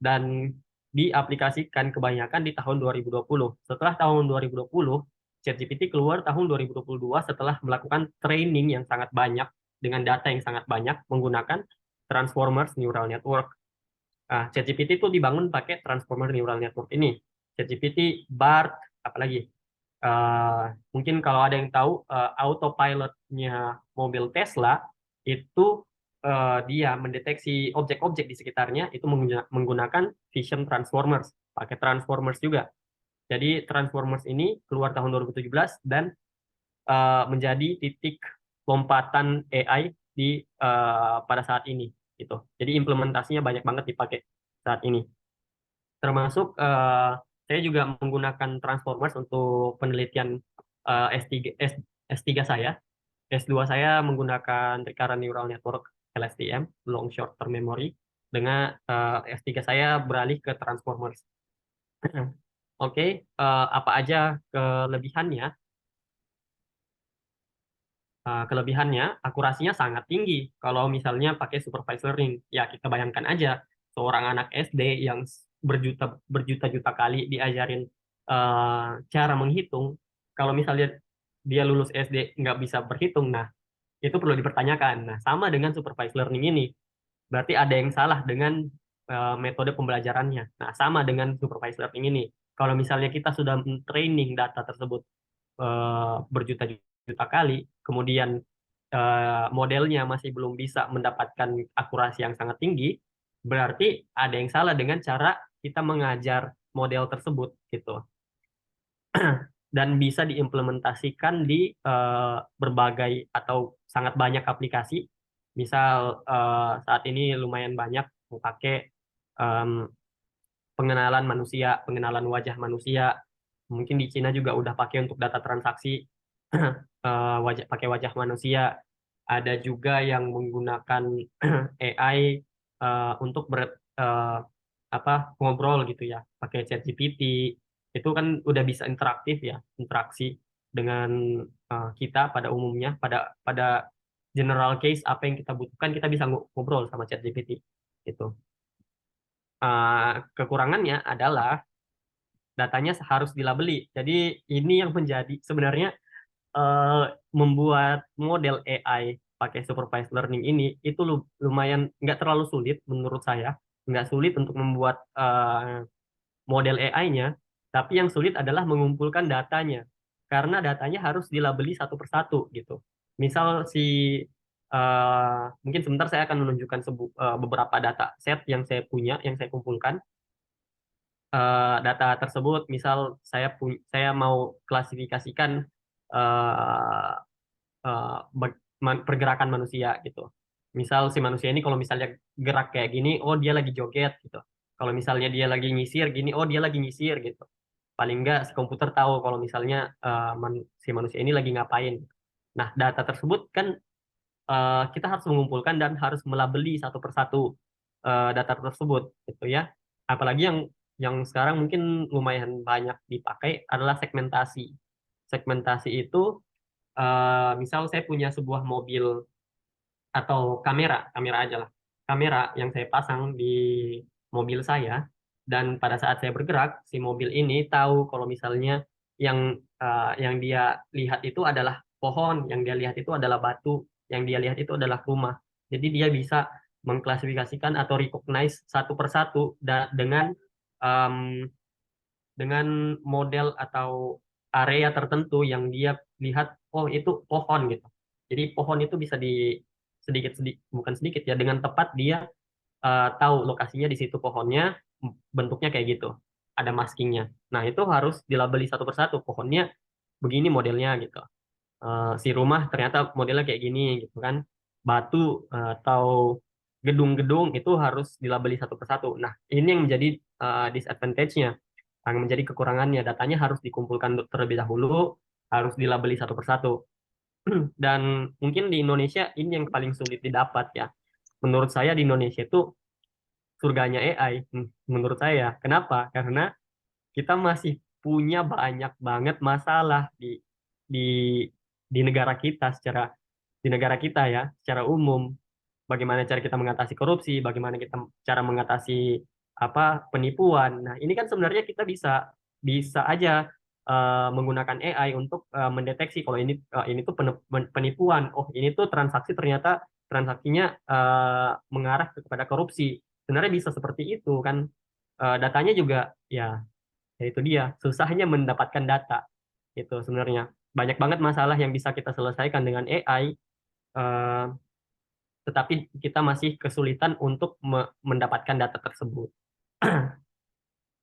dan diaplikasikan kebanyakan di tahun 2020. Setelah tahun 2020, ChatGPT keluar tahun 2022 setelah melakukan training yang sangat banyak dengan data yang sangat banyak menggunakan Transformers Neural Network. Nah, ChatGPT itu dibangun pakai Transformer Neural Network ini. ChatGPT, BART, apalagi. Mungkin kalau ada yang tahu, autopilotnya mobil Tesla itu dia mendeteksi objek-objek di sekitarnya itu menggunakan Vision Transformers, pakai Transformers juga. Jadi Transformers ini keluar tahun 2017 dan menjadi titik lompatan AI pada saat ini gitu. Jadi implementasinya banyak banget dipakai saat ini. Termasuk saya juga menggunakan Transformers untuk penelitian S3 S3 saya. S2 saya menggunakan Recurrent Neural Network LSTM, Long Short Term Memory. Dengan S3 saya beralih ke Transformers. Oke, apa aja kelebihannya? Kelebihannya, akurasinya sangat tinggi. Kalau misalnya pakai supervised learning, ya kita bayangkan aja seorang anak SD yang berjuta-juta kali diajarin cara menghitung. Kalau misalnya dia lulus SD nggak bisa berhitung, nah itu perlu dipertanyakan. Nah, sama dengan supervised learning ini, berarti ada yang salah dengan metode pembelajarannya. Nah, sama dengan supervised learning ini. Kalau misalnya kita sudah training data tersebut berjuta-juta kali, kemudian modelnya masih belum bisa mendapatkan akurasi yang sangat tinggi, berarti ada yang salah dengan cara kita mengajar model tersebut gitu. Dan bisa diimplementasikan di berbagai atau sangat banyak aplikasi. Misal saat ini lumayan banyak memakai em, pengenalan manusia, pengenalan wajah manusia. Mungkin di Cina juga udah pakai untuk data transaksi pakai wajah manusia. Ada juga yang menggunakan AI untuk ngobrol gitu ya, pakai ChatGPT. Itu kan udah bisa interaktif ya, interaksi dengan kita pada umumnya, pada pada general case apa yang kita butuhkan kita bisa ngobrol sama ChatGPT gitu. Kekurangannya adalah datanya harus dilabeli. Jadi ini yang menjadi sebenarnya eh, membuat model AI pakai supervised learning ini itu lumayan nggak terlalu sulit menurut saya, nggak sulit untuk membuat model AI-nya, tapi yang sulit adalah mengumpulkan datanya karena datanya harus dilabeli satu persatu gitu. Misal si Mungkin sebentar saya akan menunjukkan beberapa data set yang saya punya, yang saya kumpulkan. Data tersebut, misal saya mau klasifikasikan eh, pergerakan manusia gitu. Misal si manusia ini kalau misalnya gerak kayak gini, oh dia lagi joget gitu. Kalau misalnya dia lagi nyisir gini, oh dia lagi nyisir gitu. Paling enggak si komputer tahu kalau misalnya si manusia ini lagi ngapain. Nah, data tersebut kan kita harus mengumpulkan dan harus melabeli satu persatu data tersebut gitu ya. Apalagi yang sekarang mungkin lumayan banyak dipakai adalah segmentasi. Segmentasi itu misal saya punya sebuah mobil atau kamera aja lah. Kamera yang saya pasang di mobil saya, dan pada saat saya bergerak, si mobil ini tahu kalau misalnya yang yang dia lihat itu adalah pohon, yang dia lihat itu adalah batu, yang dia lihat itu adalah rumah. Jadi dia bisa mengklasifikasikan atau recognize satu persatu em, dengan model atau area tertentu yang dia lihat, oh itu pohon gitu. Jadi pohon itu bisa sedikit sedikit, bukan sedikit ya, dengan tepat dia tahu lokasinya di situ pohonnya, bentuknya kayak gitu, ada maskingnya. Nah itu harus dilabeli satu persatu, pohonnya begini modelnya gitu. Si rumah ternyata modelnya kayak gini gitu kan. Batu atau gedung-gedung itu harus dilabeli satu persatu. Nah ini yang menjadi disadvantage-nya, yang menjadi kekurangannya. Datanya harus dikumpulkan terlebih dahulu, harus dilabeli satu persatu. Dan mungkin di Indonesia ini yang paling sulit didapat ya. Menurut saya di Indonesia itu surganya AI. Menurut saya. Kenapa? Karena kita masih punya banyak banget masalah di di negara kita di negara kita ya, secara umum. Bagaimana cara kita mengatasi korupsi, bagaimana kita cara mengatasi apa penipuan. Nah, ini kan sebenarnya kita bisa bisa aja menggunakan AI untuk mendeteksi kalau ini tuh penipuan. Oh, ini tuh transaksi ternyata transaksinya mengarah kepada korupsi. Sebenarnya bisa seperti itu kan. Datanya juga ya, ya itu dia susahnya mendapatkan data itu sebenarnya. Banyak banget masalah yang bisa kita selesaikan dengan AI, eh, tetapi kita masih kesulitan untuk mendapatkan data tersebut.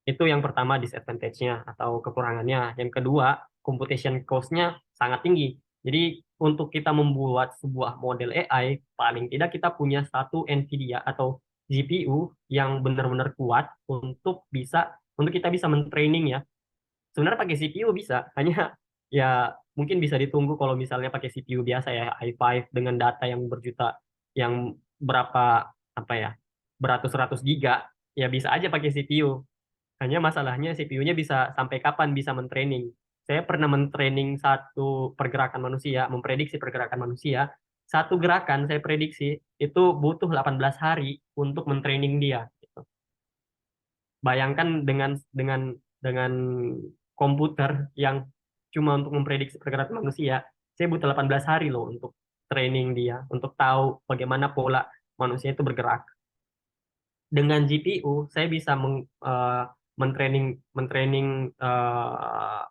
Itu yang pertama disadvantage-nya atau kekurangannya. Yang kedua, computation cost-nya sangat tinggi. Jadi untuk kita membuat sebuah model AI, paling tidak kita punya satu NVIDIA atau GPU yang benar-benar kuat untuk kita bisa mentraining ya. Sebenarnya pakai CPU bisa, hanya ya mungkin bisa ditunggu kalau misalnya pakai CPU biasa ya, i5 dengan data yang berjuta, yang berapa apa ya, beratus-ratus giga, ya bisa aja pakai CPU. Hanya masalahnya CPU-nya bisa sampai kapan bisa mentraining. Saya pernah mentraining satu pergerakan manusia, memprediksi pergerakan manusia. Satu gerakan saya prediksi itu butuh 18 hari untuk mentraining dia. Gitu. Bayangkan dengan komputer yang cuma untuk memprediksi pergerakan manusia, saya butuh 18 hari loh untuk training dia, untuk tahu bagaimana pola manusia itu bergerak. Dengan GPU, saya bisa mentraining mentraining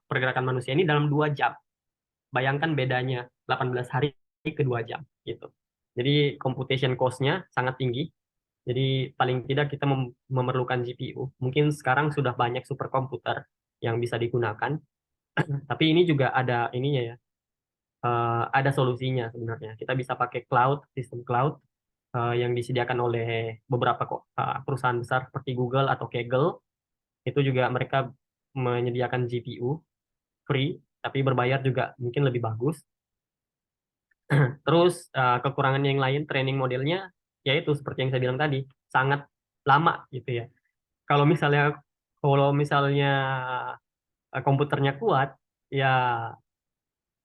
pergerakan manusia ini dalam 2 jam. Bayangkan bedanya 18 hari ke 2 jam gitu. Jadi computation cost-nya sangat tinggi. Jadi paling tidak kita memerlukan GPU. Mungkin sekarang sudah banyak superkomputer yang bisa digunakan, tapi ini juga ada ininya ya, ada solusinya sebenarnya. Kita bisa pakai sistem cloud yang disediakan oleh beberapa perusahaan besar seperti Google atau Kaggle. Itu juga mereka menyediakan GPU free, tapi berbayar juga mungkin lebih bagus. Terus kekurangan yang lain training modelnya yaitu seperti yang saya bilang tadi, sangat lama gitu ya. Kalau misalnya kalau misalnya komputernya kuat, ya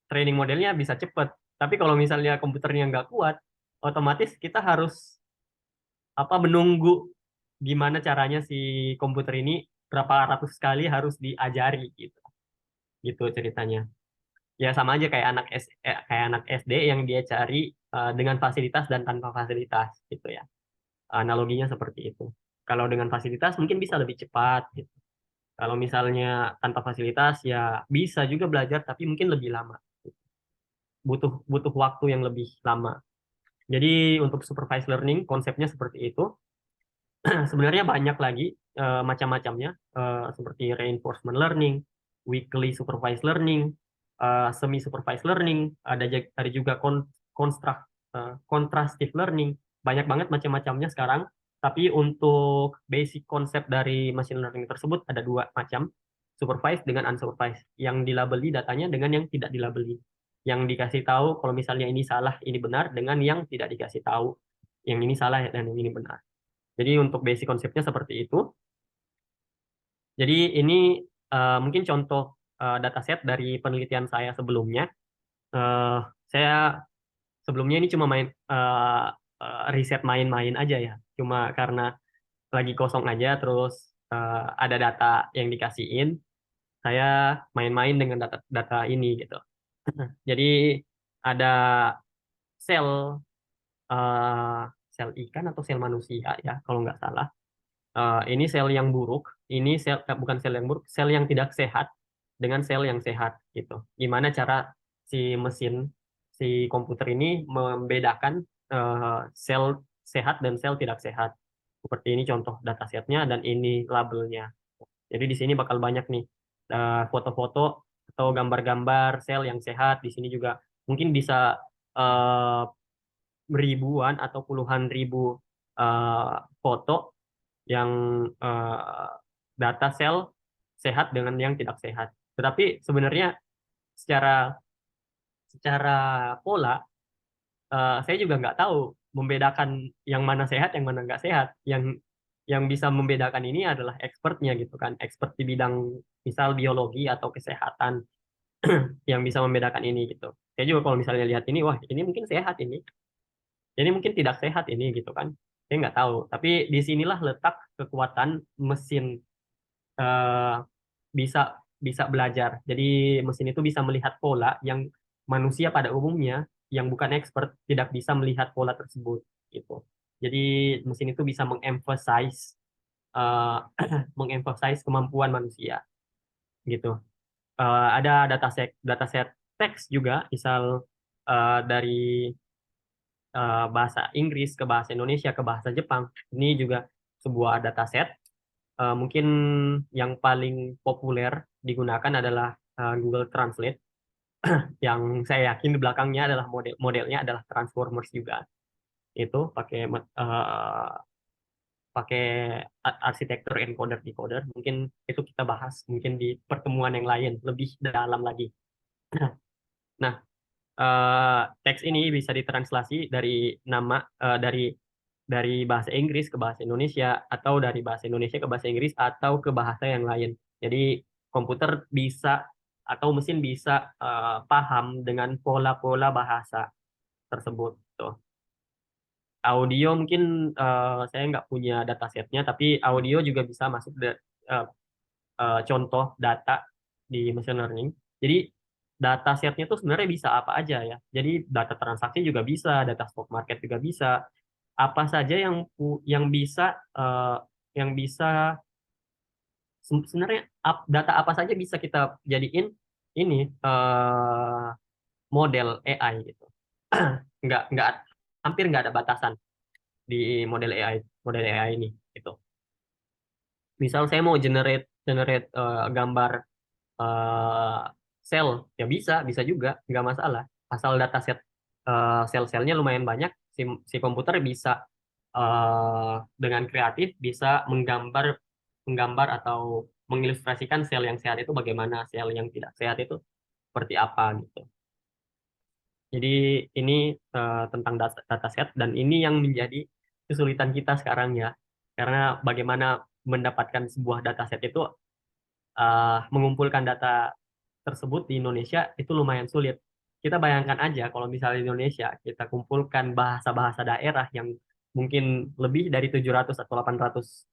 training modelnya bisa cepat. Tapi kalau misalnya komputernya nggak kuat, otomatis kita harus menunggu gimana caranya si komputer ini berapa ratus kali harus diajari gitu. Gitu ceritanya. Ya sama aja kayak anak SD yang dia cari dengan fasilitas dan tanpa fasilitas gitu ya. Analoginya seperti itu. Kalau dengan fasilitas mungkin bisa lebih cepat gitu. Kalau misalnya tanpa fasilitas ya bisa juga belajar tapi mungkin lebih lama. Butuh butuh waktu yang lebih lama. Jadi untuk supervised learning konsepnya seperti itu. Sebenarnya banyak lagi macam-macamnya, seperti reinforcement learning, weekly supervised learning, semi supervised learning, ada juga contrastive learning. Banyak banget macam-macamnya sekarang. Tapi untuk basic konsep dari machine learning tersebut ada dua macam, supervised dengan unsupervised. Yang dilabeli datanya dengan yang tidak dilabeli. Yang dikasih tahu kalau misalnya ini salah, ini benar, dengan yang tidak dikasih tahu, yang ini salah dan yang ini benar. Jadi untuk basic konsepnya seperti itu. Jadi ini mungkin contoh dataset dari penelitian saya sebelumnya. Eh, saya sebelumnya ini cuma riset main-main aja ya. Cuma karena lagi kosong aja, terus ada data yang dikasihin, saya main-main dengan data ini gitu. Jadi ada sel eh, sel ikan atau sel manusia ya kalau nggak salah. Ini sel yang buruk, ini bukan sel yang buruk, sel yang tidak sehat dengan sel yang sehat gitu. Gimana cara si mesin, si komputer ini membedakan sel sehat dan sel tidak sehat. Seperti ini contoh datasetnya dan ini labelnya. Jadi di sini bakal banyak nih foto-foto atau gambar-gambar sel yang sehat. Di sini juga mungkin bisa eh, ribuan atau puluhan ribu eh, foto yang eh, data sel sehat dengan yang tidak sehat. Tetapi sebenarnya secara secara pola saya juga nggak tahu membedakan yang mana sehat, yang mana nggak sehat. Yang bisa membedakan ini adalah expertnya gitu kan, expert di bidang misal biologi atau kesehatan yang bisa membedakan ini gitu. Saya juga kalau misalnya lihat ini, wah ini mungkin sehat ini mungkin tidak sehat ini gitu kan. Saya nggak tahu. Tapi disinilah letak kekuatan mesin eh, bisa bisa belajar. Jadi mesin itu bisa melihat pola yang manusia pada umumnya yang bukan expert tidak bisa melihat pola tersebut gitu. Jadi mesin itu bisa eh, mengemphasize kemampuan manusia gitu. Ada dataset teks juga, misal dari bahasa Inggris ke bahasa Indonesia ke bahasa Jepang. Ini juga sebuah dataset. Mungkin yang paling populer digunakan adalah Google Translate, yang saya yakin di belakangnya adalah modelnya adalah Transformers juga. Itu pakai arsitektur encoder decoder. Mungkin itu kita bahas mungkin di pertemuan yang lain lebih dalam lagi. Nah, teks ini bisa ditranslasi dari nama dari bahasa Inggris ke bahasa Indonesia atau dari bahasa Indonesia ke bahasa Inggris atau ke bahasa yang lain. Jadi komputer bisa atau mesin bisa paham dengan pola-pola bahasa tersebut. Tuh. Audio mungkin saya nggak punya datasetnya, tapi audio juga bisa masuk eh, contoh data di machine learning. Jadi data setnya tuh sebenarnya bisa apa aja ya. Jadi data transaksi juga bisa, data stock market juga bisa. Apa saja yang bisa eh, yang bisa sebenarnya data apa saja bisa kita jadiin ini model AI gitu. Nggak hampir nggak ada batasan di model AI ini gitu. Misal saya mau generate generate gambar eh, sel ya bisa juga nggak masalah asal dataset sel-selnya lumayan banyak si komputer bisa dengan kreatif bisa menggambar menggambar atau mengilustrasikan sel yang sehat itu bagaimana sel yang tidak sehat itu seperti apa gitu. Jadi ini tentang dataset dan ini yang menjadi kesulitan kita sekarang ya karena bagaimana mendapatkan sebuah dataset itu mengumpulkan data tersebut di Indonesia itu lumayan sulit. Kita bayangkan aja kalau misalnya di Indonesia kita kumpulkan bahasa-bahasa daerah yang mungkin lebih dari 700 atau 800,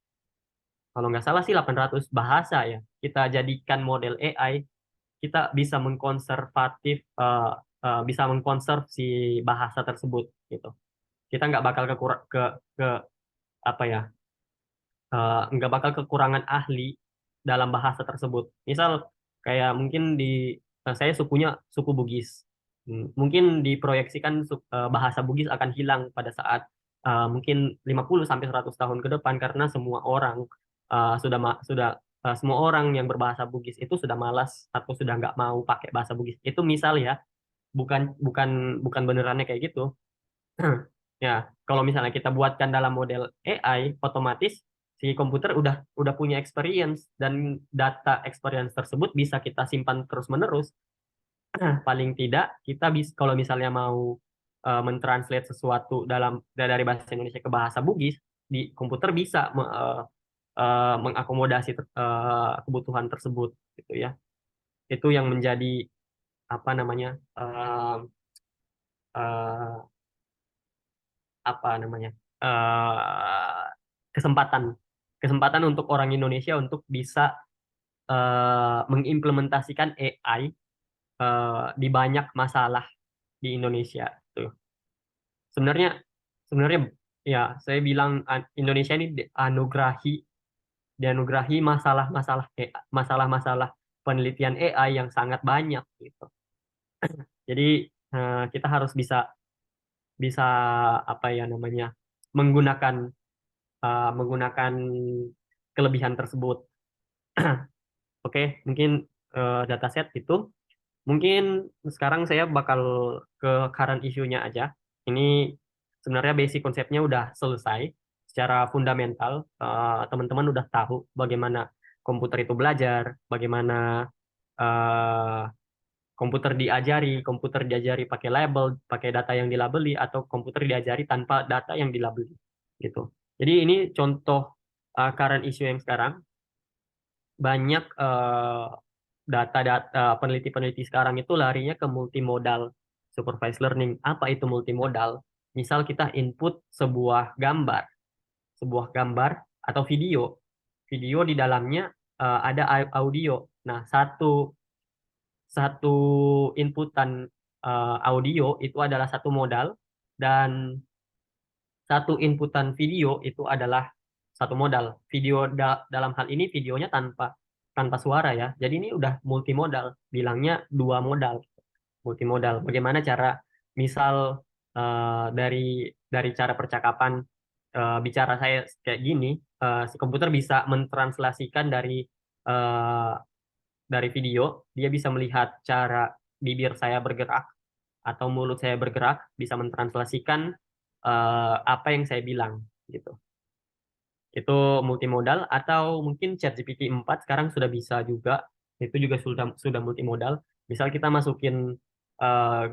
kalau nggak salah sih 800 bahasa ya. Kita jadikan model AI, kita bisa mengkonserv si bahasa tersebut gitu. Kita nggak bakal ke apa ya, nggak bakal kekurangan ahli dalam bahasa tersebut. Misal kayak mungkin saya suku Bugis. Mungkin diproyeksikan bahasa Bugis akan hilang pada saat mungkin 50 sampai 100 tahun ke depan, karena semua orang semua orang yang berbahasa Bugis itu sudah malas atau sudah nggak mau pakai bahasa Bugis. Itu misal ya, bukan bukan bukan benerannya kayak gitu. Ya, kalau misalnya kita buatkan dalam model AI, otomatis si komputer udah punya experience, dan data experience tersebut bisa kita simpan terus-menerus. Paling tidak kita bisa, kalau misalnya mau mentranslate sesuatu dari bahasa Indonesia ke bahasa Bugis, di komputer bisa mengakomodasi kebutuhan tersebut, gitu ya. Itu yang menjadi apa namanya eh, apa namanya eh, kesempatan kesempatan untuk orang Indonesia untuk bisa mengimplementasikan AI di banyak masalah di Indonesia tuh. Sebenarnya sebenarnya ya, saya bilang Indonesia ini dianugerahi masalah-masalah penelitian AI yang sangat banyak gitu. Jadi kita harus bisa bisa apa ya namanya menggunakan menggunakan kelebihan tersebut. Oke, mungkin dataset itu. Mungkin sekarang saya bakal ke current issue-nya aja. Ini sebenarnya basic konsepnya udah selesai. Secara fundamental, teman-teman udah tahu bagaimana komputer itu belajar, bagaimana eh, komputer diajari pakai label, pakai data yang dilabeli, atau komputer diajari tanpa data yang dilabeli, gitu. Jadi ini contoh current issue yang sekarang. Banyak data-data peneliti-peneliti sekarang itu larinya ke multimodal supervised learning. Apa itu multimodal? Misal kita input sebuah gambar atau video. Video di dalamnya ada audio. Nah, satu satu inputan audio itu adalah satu modal, dan satu inputan video itu adalah satu modal. Dalam hal ini videonya tanpa tanpa suara ya. Jadi ini udah multimodal, bilangnya dua modal, multimodal. Bagaimana cara, misal dari cara percakapan bicara saya kayak gini, si komputer bisa mentranslasikan eh, dari video, dia bisa melihat cara bibir saya bergerak atau mulut saya bergerak, bisa mentranslasikan apa yang saya bilang, gitu. Itu multimodal. Atau mungkin ChatGPT 4 sekarang sudah bisa juga, itu juga sudah multimodal. Misal kita eh,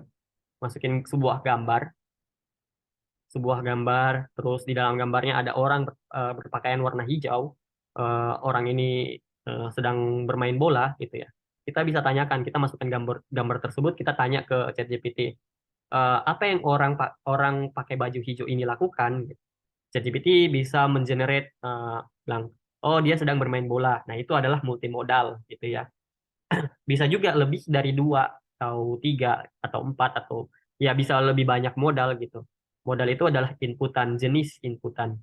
masukin sebuah gambar, terus di dalam gambarnya ada orang berpakaian warna hijau. Orang ini sedang bermain bola, gitu ya. Kita bisa tanyakan, kita masukkan gambar gambar tersebut, kita tanya ke ChatGPT, apa yang orang pakai baju hijau ini lakukan. ChatGPT bisa mengenerate bilang, oh dia sedang bermain bola. Nah, itu adalah multimodal, gitu ya. Bisa juga lebih dari dua atau tiga atau empat, atau ya bisa lebih banyak modal, gitu. Modal itu adalah inputan, jenis inputan.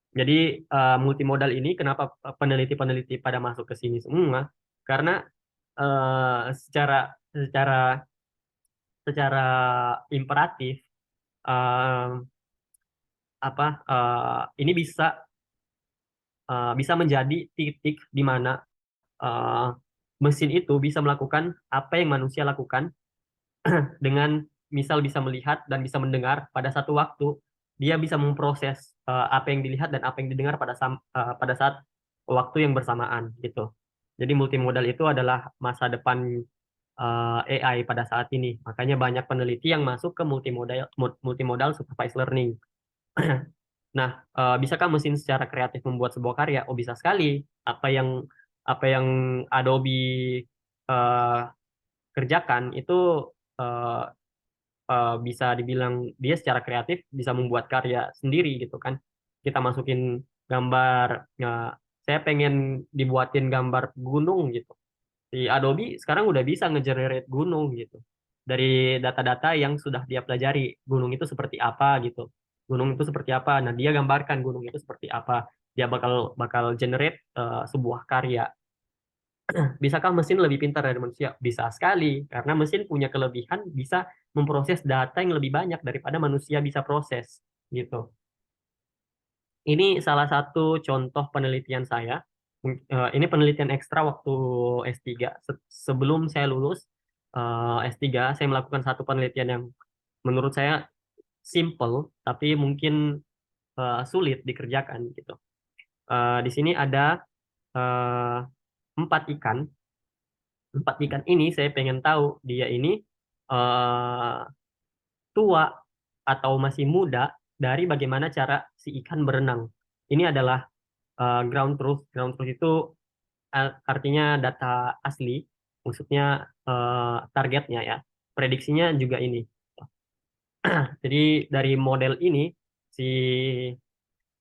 Jadi multimodal ini kenapa peneliti-peneliti pada masuk ke sini semua? Karena secara secara secara imperatif, eh, ini bisa menjadi titik di mana eh, mesin itu bisa melakukan apa yang manusia lakukan, dengan misal bisa melihat dan bisa mendengar pada satu waktu. Dia bisa memproses apa yang dilihat dan apa yang didengar pada saat waktu yang bersamaan, gitu. Jadi multimodal itu adalah masa depan AI pada saat ini. Makanya banyak peneliti yang masuk ke multimodal multimodal supervised learning. Nah, bisakah mesin secara kreatif membuat sebuah karya? Oh, bisa sekali. Apa yang Adobe eh, kerjakan itu eh, bisa dibilang dia secara kreatif bisa membuat karya sendiri, gitu kan. Kita masukin gambar, saya pengen dibuatin gambar gunung, gitu. Di Adobe sekarang udah bisa ngegenerate gunung, gitu. Dari data-data yang sudah dia pelajari, gunung itu seperti apa, gitu. Gunung itu seperti apa. Nah, dia gambarkan gunung itu seperti apa. Dia bakal bakal generate sebuah karya. Bisakah mesin lebih pintar dari manusia? Bisa sekali, karena mesin punya kelebihan bisa memproses data yang lebih banyak daripada manusia bisa proses, gitu. Ini salah satu contoh penelitian saya. Ini penelitian ekstra waktu S3. Sebelum saya lulus S3, saya melakukan satu penelitian yang menurut saya simple, tapi mungkin sulit dikerjakan gitu. Di sini ada eh, empat ikan. Empat ikan ini saya pengen tahu dia ini eh, tua atau masih muda dari bagaimana cara si ikan berenang. Ini adalah ground truth. Ground truth itu artinya data asli, maksudnya targetnya ya. Prediksinya juga ini. Jadi dari model ini si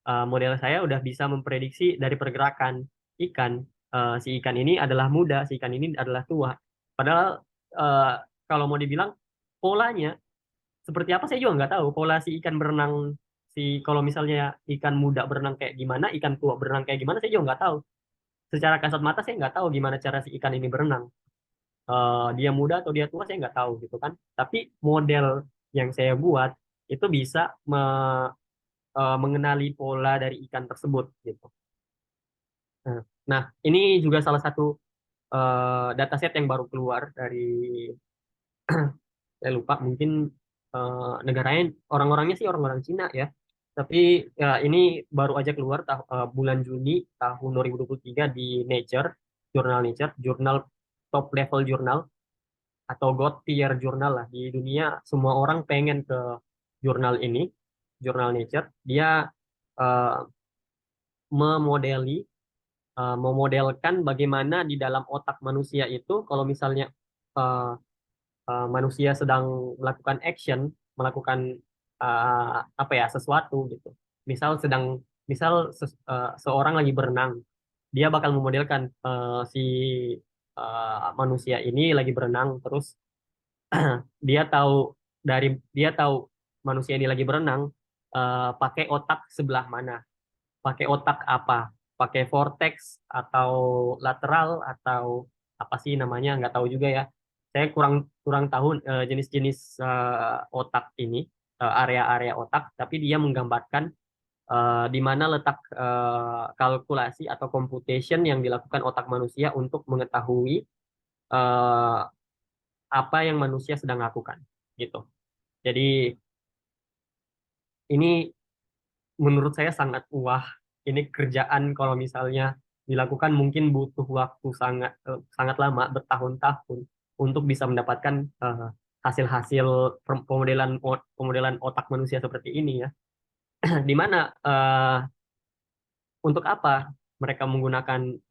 model saya udah bisa memprediksi dari pergerakan ikan. Si ikan ini adalah muda, si ikan ini adalah tua. Padahal eh, kalau mau dibilang polanya seperti apa saya juga nggak tahu. Pola si ikan berenang, si kalau misalnya ikan muda berenang kayak gimana, ikan tua berenang kayak gimana saya juga nggak tahu. Secara kasat mata saya nggak tahu gimana cara si ikan ini berenang. Dia muda atau dia tua saya nggak tahu gitu kan. Tapi model yang saya buat itu bisa mengenali pola dari ikan tersebut gitu. Nah, nah, ini juga salah satu dataset yang baru keluar dari, saya lupa mungkin negaranya, orang-orangnya sih orang-orang Cina ya. Tapi ya, ini baru aja keluar bulan Juni tahun 2023 di Nature, jurnal Nature, jurnal top level jurnal atau God tier jurnal lah di dunia. Semua orang pengen ke jurnal ini, jurnal Nature. Dia eh, memodeli memodelkan bagaimana di dalam otak manusia itu kalau misalnya eh, manusia sedang melakukan action, melakukan apa ya sesuatu gitu. Misal sedang, seorang lagi berenang, dia bakal memodelkan si manusia ini lagi berenang, terus dia tahu dia tahu manusia ini lagi berenang pakai otak sebelah mana, pakai otak apa, pakai vortex atau lateral atau apa sih namanya nggak tahu juga ya. Saya kurang kurang tahu jenis-jenis otak ini, area-area otak, tapi dia menggambarkan di mana letak kalkulasi atau computation yang dilakukan otak manusia untuk mengetahui eh, apa yang manusia sedang lakukan gitu. Jadi ini menurut saya sangat wah. Ini kerjaan kalau misalnya dilakukan mungkin butuh waktu sangat sangat lama, bertahun-tahun untuk bisa mendapatkan hasil-hasil pemodelan otak manusia seperti ini ya. Di mana untuk apa mereka menggunakan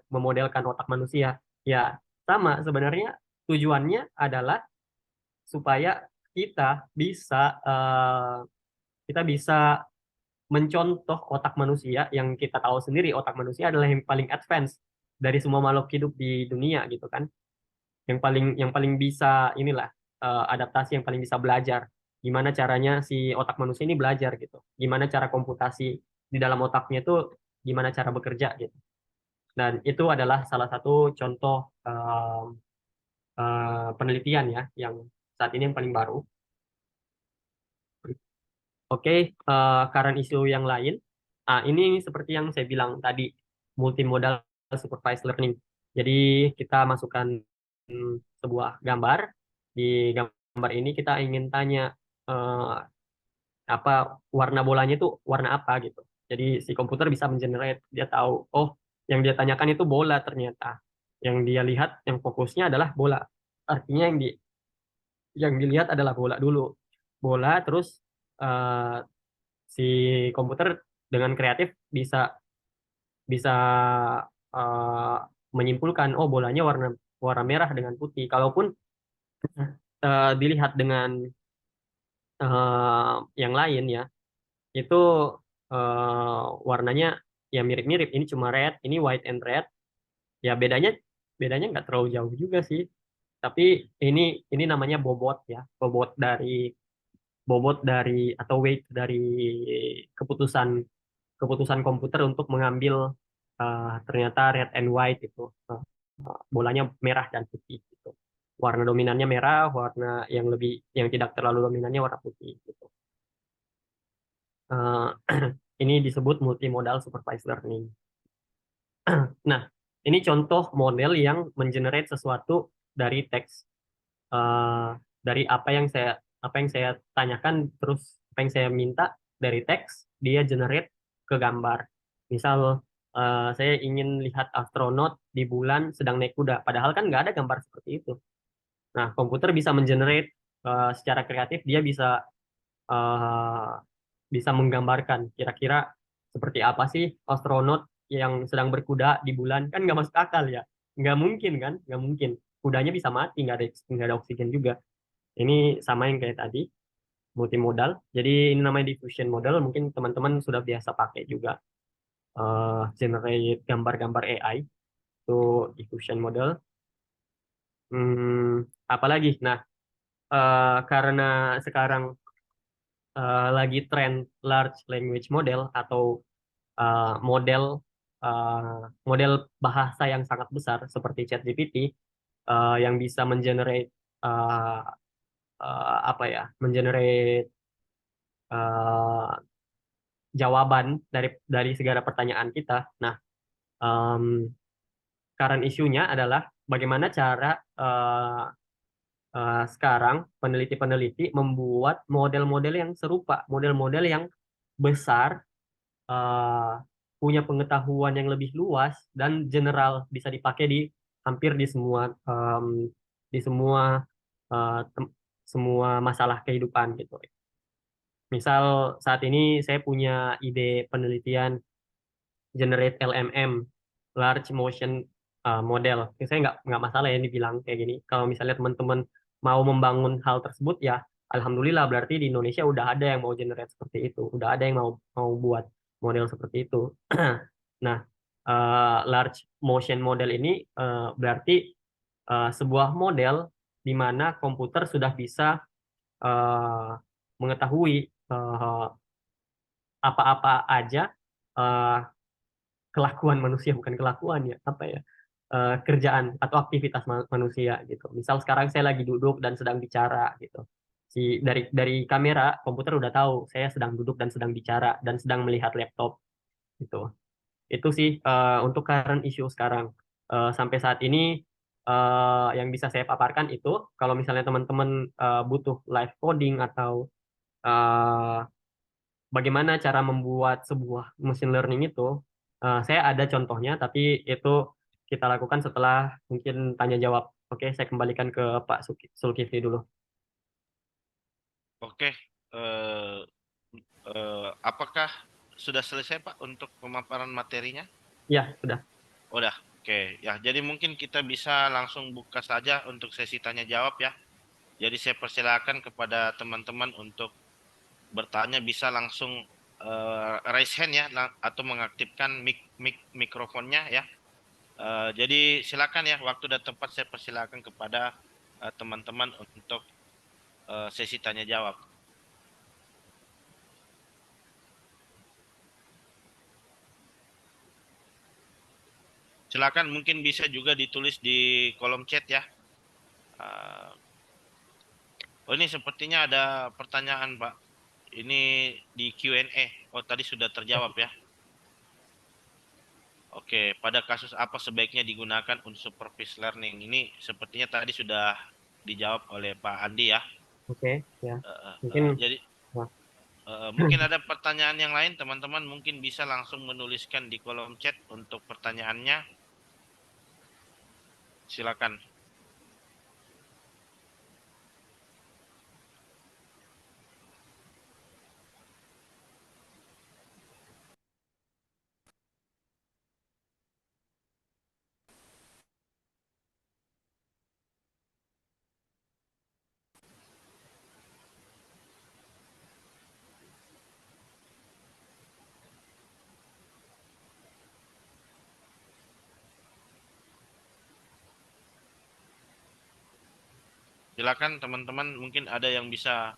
memodelkan otak manusia? Ya, sama sebenarnya tujuannya adalah supaya kita bisa kita bisa mencontoh otak manusia yang kita tahu sendiri otak manusia adalah yang paling advance dari semua makhluk hidup di dunia gitu kan. Yang paling bisa inilah adaptasi, yang paling bisa belajar. Gimana caranya si otak manusia ini belajar gitu. Gimana cara komputasi di dalam otaknya itu gimana cara bekerja gitu. Dan itu adalah salah satu contoh penelitian ya yang saat ini yang paling baru. Oke, current issue yang lain. Ini seperti yang saya bilang tadi, multimodal supervised learning. Jadi kita masukkan sebuah gambar. Di gambar ini kita ingin tanya eh, apa warna bolanya itu warna apa gitu. Jadi si komputer bisa mengenerate, dia tahu, oh yang dia tanyakan itu bola ternyata. Yang dia lihat, yang fokusnya adalah bola. Artinya yang dilihat adalah bola dulu. Bola terus eh, si komputer dengan kreatif bisa bisa eh, menyimpulkan oh bolanya warna warna merah dengan putih. Kalaupun dilihat dengan yang lain ya, itu warnanya ya mirip-mirip. Ini cuma red, ini white and red. Ya bedanya nggak terlalu jauh juga sih. Tapi ini ini namanya bobot ya, bobot dari atau weight dari keputusan keputusan komputer untuk mengambil ternyata red and white itu. bolanya merah dan putih gitu. Warna dominannya merah, warna yang tidak terlalu dominannya warna putih gitu. Eh, ini disebut multimodal supervised learning. Nah, ini contoh model yang mengenerate sesuatu dari teks, eh, dari apa yang saya tanyakan, terus apa yang saya minta dari teks dia generate ke gambar. Misal saya ingin lihat astronot di bulan sedang naik kuda, padahal kan nggak ada gambar seperti itu. Nah, komputer bisa mengenerate secara kreatif, dia eh, bisa menggambarkan kira-kira seperti apa sih astronot yang sedang berkuda di bulan. Kan nggak masuk akal ya, nggak mungkin kan, nggak mungkin. Kudanya bisa mati, nggak ada oksigen juga. Ini sama yang kayak tadi, multimodal. Jadi ini namanya diffusion model, mungkin teman-teman sudah biasa pakai juga, generate gambar-gambar AI itu diffusion model. Apalagi, nah, karena sekarang lagi tren large language model atau model model bahasa yang sangat besar seperti ChatGPT, yang bisa mengenerate uh, apa ya, mengenerate uh, jawaban dari segala pertanyaan kita. Nah, um, current isunya adalah bagaimana cara sekarang peneliti-peneliti membuat model-model yang serupa, model-model yang besar, eh, punya pengetahuan yang lebih luas dan general, bisa dipakai hampir di semua semua masalah kehidupan gitu. Misal saat ini saya punya ide penelitian generate LMM, large motion model. Saya nggak masalah ya dibilang kayak gini. Kalau misalnya teman-teman mau membangun hal tersebut, ya alhamdulillah, berarti di Indonesia udah ada yang mau generate seperti itu, udah ada yang mau mau buat model seperti itu. Nah, large motion model ini berarti sebuah model di mana komputer sudah bisa eh, mengetahui apa-apa aja eh, kelakuan manusia, bukan kelakuan ya, apa ya, kerjaan atau aktivitas manusia gitu. Misal sekarang saya lagi duduk dan sedang bicara gitu, dari kamera komputer udah tahu saya sedang duduk dan sedang bicara dan sedang melihat laptop gitu. Itu sih untuk current issue sekarang. Sampai saat ini yang bisa saya paparkan itu, kalau misalnya teman-teman butuh live coding atau eh, bagaimana cara membuat sebuah machine learning itu, saya ada contohnya, tapi itu kita lakukan setelah mungkin tanya jawab. Oke, saya kembalikan ke Pak Zulkifli dulu. Oke, eh, apakah sudah selesai Pak untuk pemaparan materinya? Ya, sudah. Udah. Oke, ya. Jadi mungkin kita bisa langsung buka saja untuk sesi tanya jawab ya. Jadi saya persilakan kepada teman-teman untuk bertanya, bisa langsung raise hand ya, atau mengaktifkan mikrofonnya ya. Jadi silakan ya, waktu dan tempat saya persilakan kepada teman-teman untuk sesi tanya jawab. Silakan, mungkin bisa juga ditulis di kolom chat ya. Eh, oh, ini sepertinya ada pertanyaan Pak. Ini di Q&A. Oh, tadi sudah terjawab ya. Oke, pada kasus apa sebaiknya digunakan untuk supervised learning? Ini sepertinya tadi sudah dijawab oleh Pak Andi ya. Oke, ya. Mungkin, Jadi wah. mungkin ada pertanyaan yang lain, teman-teman mungkin bisa langsung menuliskan di kolom chat untuk pertanyaannya. Silakan. Silakan teman-teman, mungkin ada yang bisa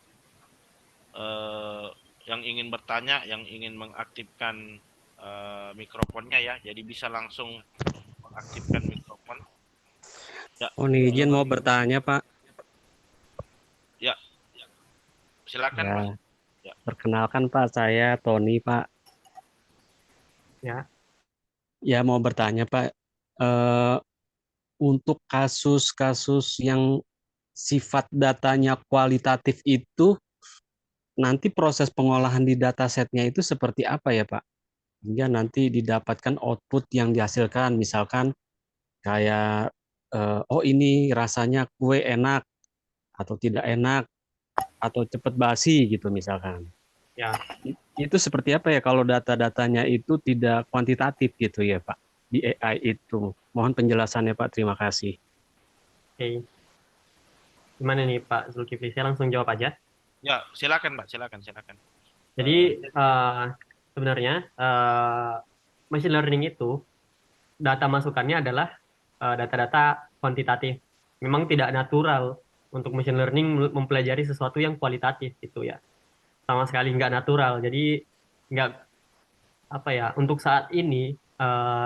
eh, yang ingin bertanya, yang ingin mengaktifkan mikrofonnya ya. Jadi bisa langsung mengaktifkan mikrofon. Ya, Mohon izin mau bertanya, Pak. ya, silakan Ya, Mas. Ya, perkenalkan Pak, saya Tony, Pak. Ya, Ya, mau bertanya, Pak. Eh, untuk kasus-kasus yang sifat datanya kualitatif itu, nanti proses pengolahan di datasetnya itu seperti apa ya, Pak? Hingga nanti didapatkan output yang dihasilkan, misalkan kayak, oh ini rasanya kue enak atau tidak enak, atau cepat basi gitu misalkan. ya. Itu seperti apa ya kalau data-datanya itu tidak kuantitatif gitu ya Pak di AI itu. Mohon penjelasannya Pak, terima kasih. Oke. Gimana nih Pak Zulkifli? Saya langsung jawab aja. ya, silakan Mbak, silakan, silakan. Jadi sebenarnya machine learning itu data masukannya adalah data-data kuantitatif. Memang tidak natural untuk machine learning mempelajari sesuatu yang kualitatif gitu ya. Sama sekali nggak natural. Jadi nggak apa ya, untuk saat ini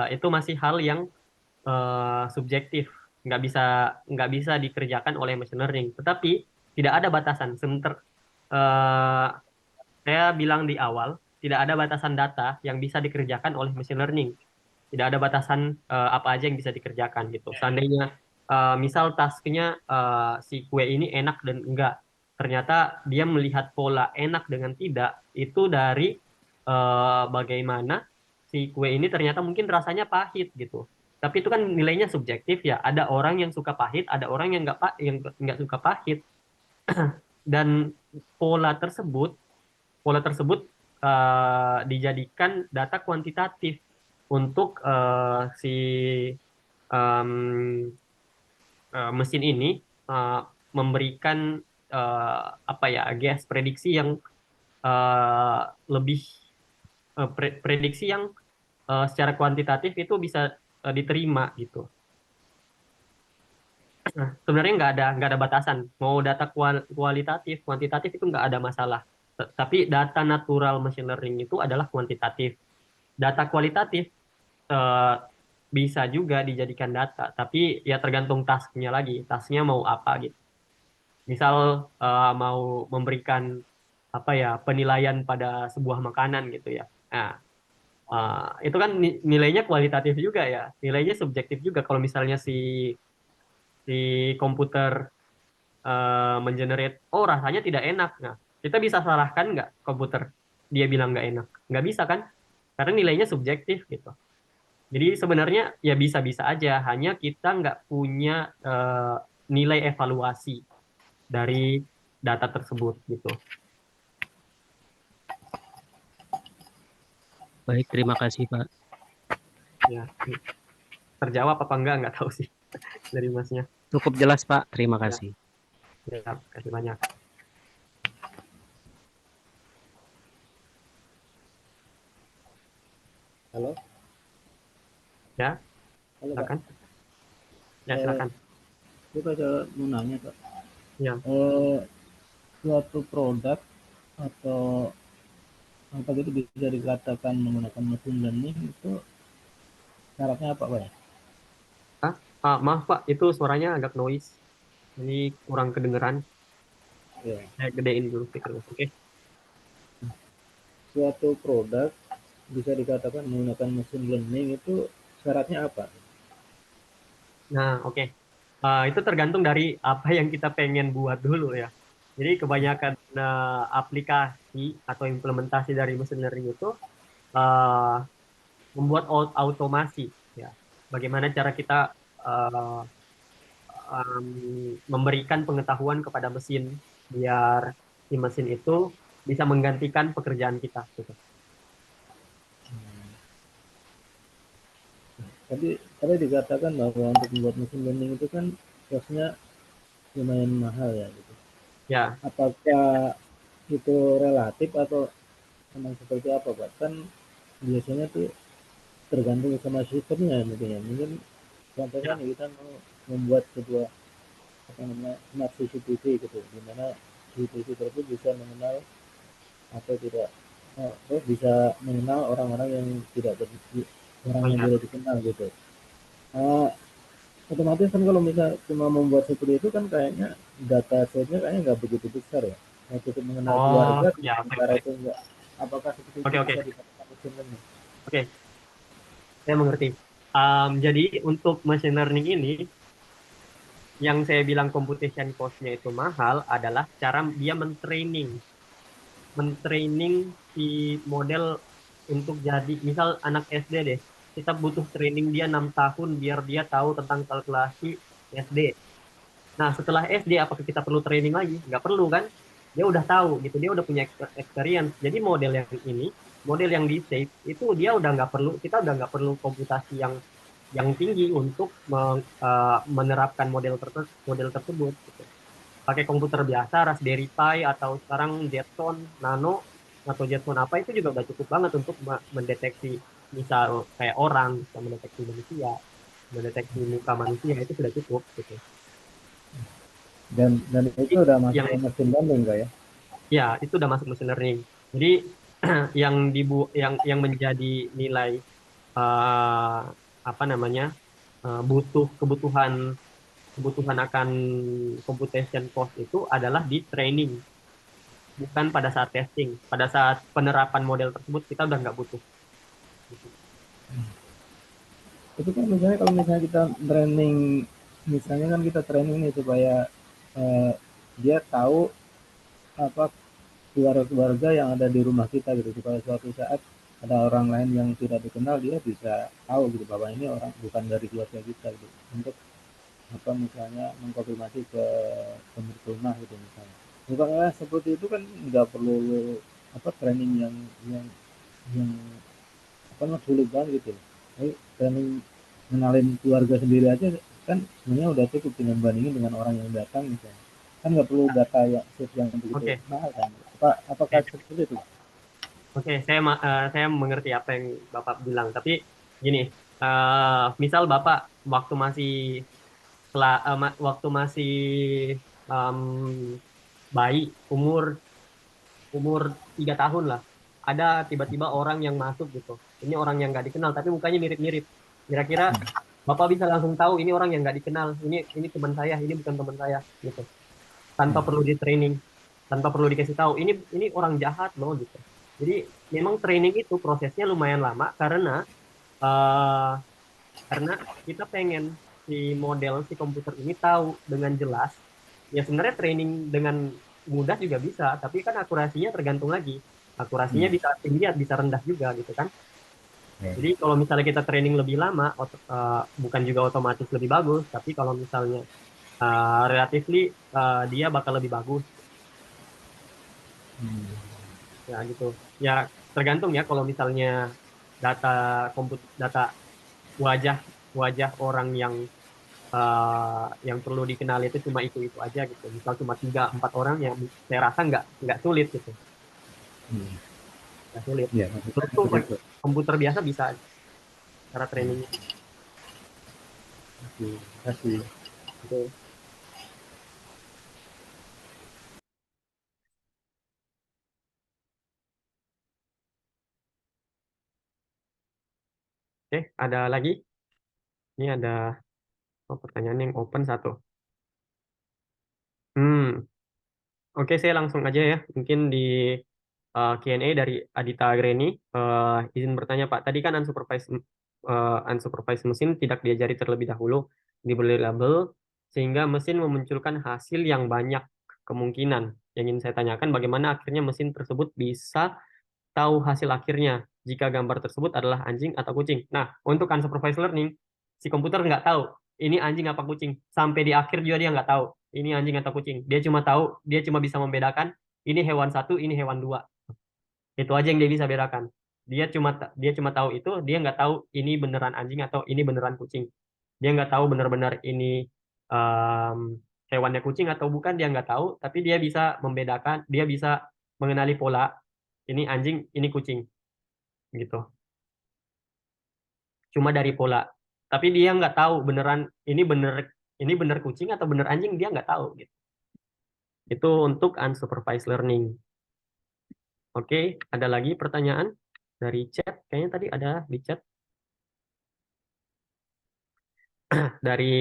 itu masih hal yang subjektif, nggak bisa dikerjakan oleh machine learning. Tetapi tidak ada batasan. Eh, saya bilang di awal, tidak ada batasan data yang bisa dikerjakan oleh machine learning. Tidak ada batasan apa aja yang bisa dikerjakan gitu. Seandainya misal tasknya si kue ini enak dan enggak, ternyata dia melihat pola enak dengan tidak itu dari bagaimana si kue ini ternyata mungkin rasanya pahit gitu. Tapi itu kan nilainya subjektif ya. Ada orang yang suka pahit, ada orang yang nggak suka pahit. Dan pola tersebut pola tersebut dijadikan data kuantitatif untuk si em, mesin ini eh, memberikan apa ya, guess prediksi yang eh, lebih prediksi yang secara kuantitatif itu bisa diterima gitu. Nah, sebenarnya nggak ada batasan. Mau data kualitatif, kuantitatif itu nggak ada masalah. Tapi data natural machine learning itu adalah kuantitatif. Data kualitatif eh, bisa juga dijadikan data, tapi ya tergantung tasknya lagi. Tasknya mau apa gitu. Misal mau memberikan apa ya, penilaian pada sebuah makanan gitu ya. Nah, itu kan nilainya kualitatif juga ya. Nilainya subjektif juga. Kalau misalnya si komputer mengenerate, oh rasanya tidak enak. Nah, kita bisa salahkan nggak komputer? Dia bilang nggak enak. Nggak bisa kan? Karena nilainya subjektif gitu. Jadi sebenarnya ya bisa-bisa aja, hanya kita nggak punya nilai evaluasi dari data tersebut gitu. Baik, terima kasih Pak. Ya, terjawab apa enggak nggak tahu sih dari masnya. Cukup jelas Pak, terima Ya, kasih. ya, kasih banyak. Halo, Ya, halo Pak. silakan. Ya, Eh, silakan. saya mau nanya Pak. Ya. Eh, Suatu produk atau apa gitu bisa dikatakan menggunakan machine learning itu syaratnya apa Pak ya? Maaf Pak, itu suaranya agak noise. Jadi kurang kedengeran. Ya, Saya gedein dulu speakernya. Oke. suatu produk bisa dikatakan menggunakan machine learning itu syaratnya apa? Nah, oke. Itu tergantung dari apa yang kita pengen buat dulu ya. Jadi kebanyakan aplikasi atau implementasi dari mesin learning itu uh, membuat automasi ya. Bagaimana cara kita uh, memberikan pengetahuan kepada mesin biar si mesin itu bisa menggantikan pekerjaan kita gitu. Tadi dikatakan bahwa untuk membuat machine learning itu kan costnya lumayan mahal ya gitu. Ya, Apakah itu relatif atau memang seperti apa Pak? Kan biasanya tuh tergantung sama sistemnya mungkin ya. Mungkin contohnya ya, nih kita mau membuat sebuah apa namanya smart CCTV gitu, di mana CCTV tersebut bisa mengenal atau tidak, bisa mengenal orang-orang yang tidak orang oh yang ya. tidak dikenal gitu. Uh, otomatis kan kalau misal cuma membuat seperti itu kan kayaknya data setnya kayaknya nggak begitu besar ya. Nah, cukup mengenal Oh, keluarga di ya, oke, sementara oke. itu enggak. Apakah seperti itu Oke, bisa oke. dikatakan machine learning? Oke, saya mengerti. Jadi untuk machine learning ini, yang saya bilang computation cost-nya itu mahal adalah cara dia mentraining si model untuk jadi, misal anak SD deh, kita butuh training dia 6 tahun biar dia tahu tentang kalkulasi SD. Nah, setelah SD, apakah kita perlu training lagi? Nggak perlu kan? Dia udah tahu gitu, dia udah punya experience. Jadi model yang ini, model yang di shape itu dia udah nggak perlu, kita udah nggak perlu komputasi yang tinggi untuk menerapkan model tersebut. Gitu. Pakai komputer biasa, Raspberry Pi atau sekarang Jetson Nano atau Jetson apa itu juga udah cukup banget untuk mendeteksi misal kayak orang, bisa mendeteksi manusia, mendeteksi muka manusia itu sudah cukup gitu. Dan itu Jadi udah masuk yang ke machine learning enggak ya? ya itu udah masuk machine learning. Jadi yang menjadi nilai eh, apa namanya butuh kebutuhan kebutuhan akan computation cost itu adalah di training, bukan pada saat testing. Pada saat penerapan model tersebut kita udah nggak butuh. Gitu. Itu kan misalnya kalau misalnya kita training, misalnya kan kita training nih supaya eh, dia tahu apa keluarga-keluarga yang ada di rumah kita gitu, supaya suatu saat ada orang lain yang tidak dikenal dia bisa tahu gitu bahwa ini orang bukan dari keluarga kita gitu, untuk apa misalnya mengkonfirmasi ke pemilik rumah gitu misalnya. Misalnya seperti itu kan nggak perlu apa training yang apa namanya sulit banget gitu. Jadi training mengenalin keluarga sendiri aja kan sebenarnya udah cukup dengan bandingin dengan orang yang datang misalnya. Kan nggak perlu data yang begitu Oke, mahal kan. Apakah oke, seperti itu? oke. Saya mengerti apa yang Bapak bilang. Tapi gini, misal Bapak waktu masih waktu masih em, bayi umur umur 3 tahun lah, ada tiba-tiba orang yang masuk gitu. Ini orang yang nggak dikenal tapi mukanya mirip-mirip. Kira-kira Bapak bisa langsung tahu ini orang yang nggak dikenal, ini teman saya, ini bukan teman saya gitu. Tanpa perlu di training, tanpa perlu dikasih tahu ini orang jahat loh gitu. Jadi memang training itu prosesnya lumayan lama eh, karena kita pengen si model si komputer ini tahu dengan jelas. Ya sebenarnya training dengan mudah juga bisa, tapi kan akurasinya tergantung lagi. Akurasinya Hmm. bisa tinggi, bisa rendah juga gitu kan. Ya. Jadi kalau misalnya kita training lebih lama, bukan juga otomatis lebih bagus, tapi kalau misalnya relatively dia bakal lebih bagus Hmm. ya gitu. Ya tergantung ya kalau misalnya data data wajah wajah orang yang perlu dikenal itu cuma itu aja gitu. Misal cuma 3-4 orang yang saya rasa nggak sulit gitu, Hmm. nggak sulit. Ya, maksudnya Menurutku seperti itu. komputer biasa bisa cara Hmm. trainingnya. Oke, kasih. Gitu. Oke, ada lagi? Ini ada pertanyaan yang open satu. Hmm, oke saya langsung aja ya. Mungkin di Q&A dari Adita Greni. Izin bertanya Pak, tadi kan unsupervised mesin tidak diajari terlebih dahulu, diberi label, sehingga mesin memunculkan hasil yang banyak kemungkinan. Yang ingin saya tanyakan, bagaimana akhirnya mesin tersebut bisa tahu hasil akhirnya jika gambar tersebut adalah anjing atau kucing. Nah, untuk unsupervised learning, si komputer nggak tahu ini anjing apa kucing. Sampai di akhir juga dia nggak tahu ini anjing atau kucing. Dia cuma bisa membedakan ini hewan satu, ini hewan dua. Itu aja yang dia bisa bedakan. Dia cuma tahu itu, dia nggak tahu ini beneran anjing atau ini beneran kucing. Dia nggak tahu benar-benar ini em, hewannya kucing atau bukan, dia nggak tahu, tapi dia bisa membedakan, dia bisa mengenali pola ini anjing, ini kucing gitu. Cuma dari pola. Tapi dia nggak tahu beneran ini bener kucing atau bener anjing, dia nggak tahu gitu. Itu untuk unsupervised learning. Oke, ada lagi pertanyaan dari chat? Kayaknya tadi ada di chat. Dari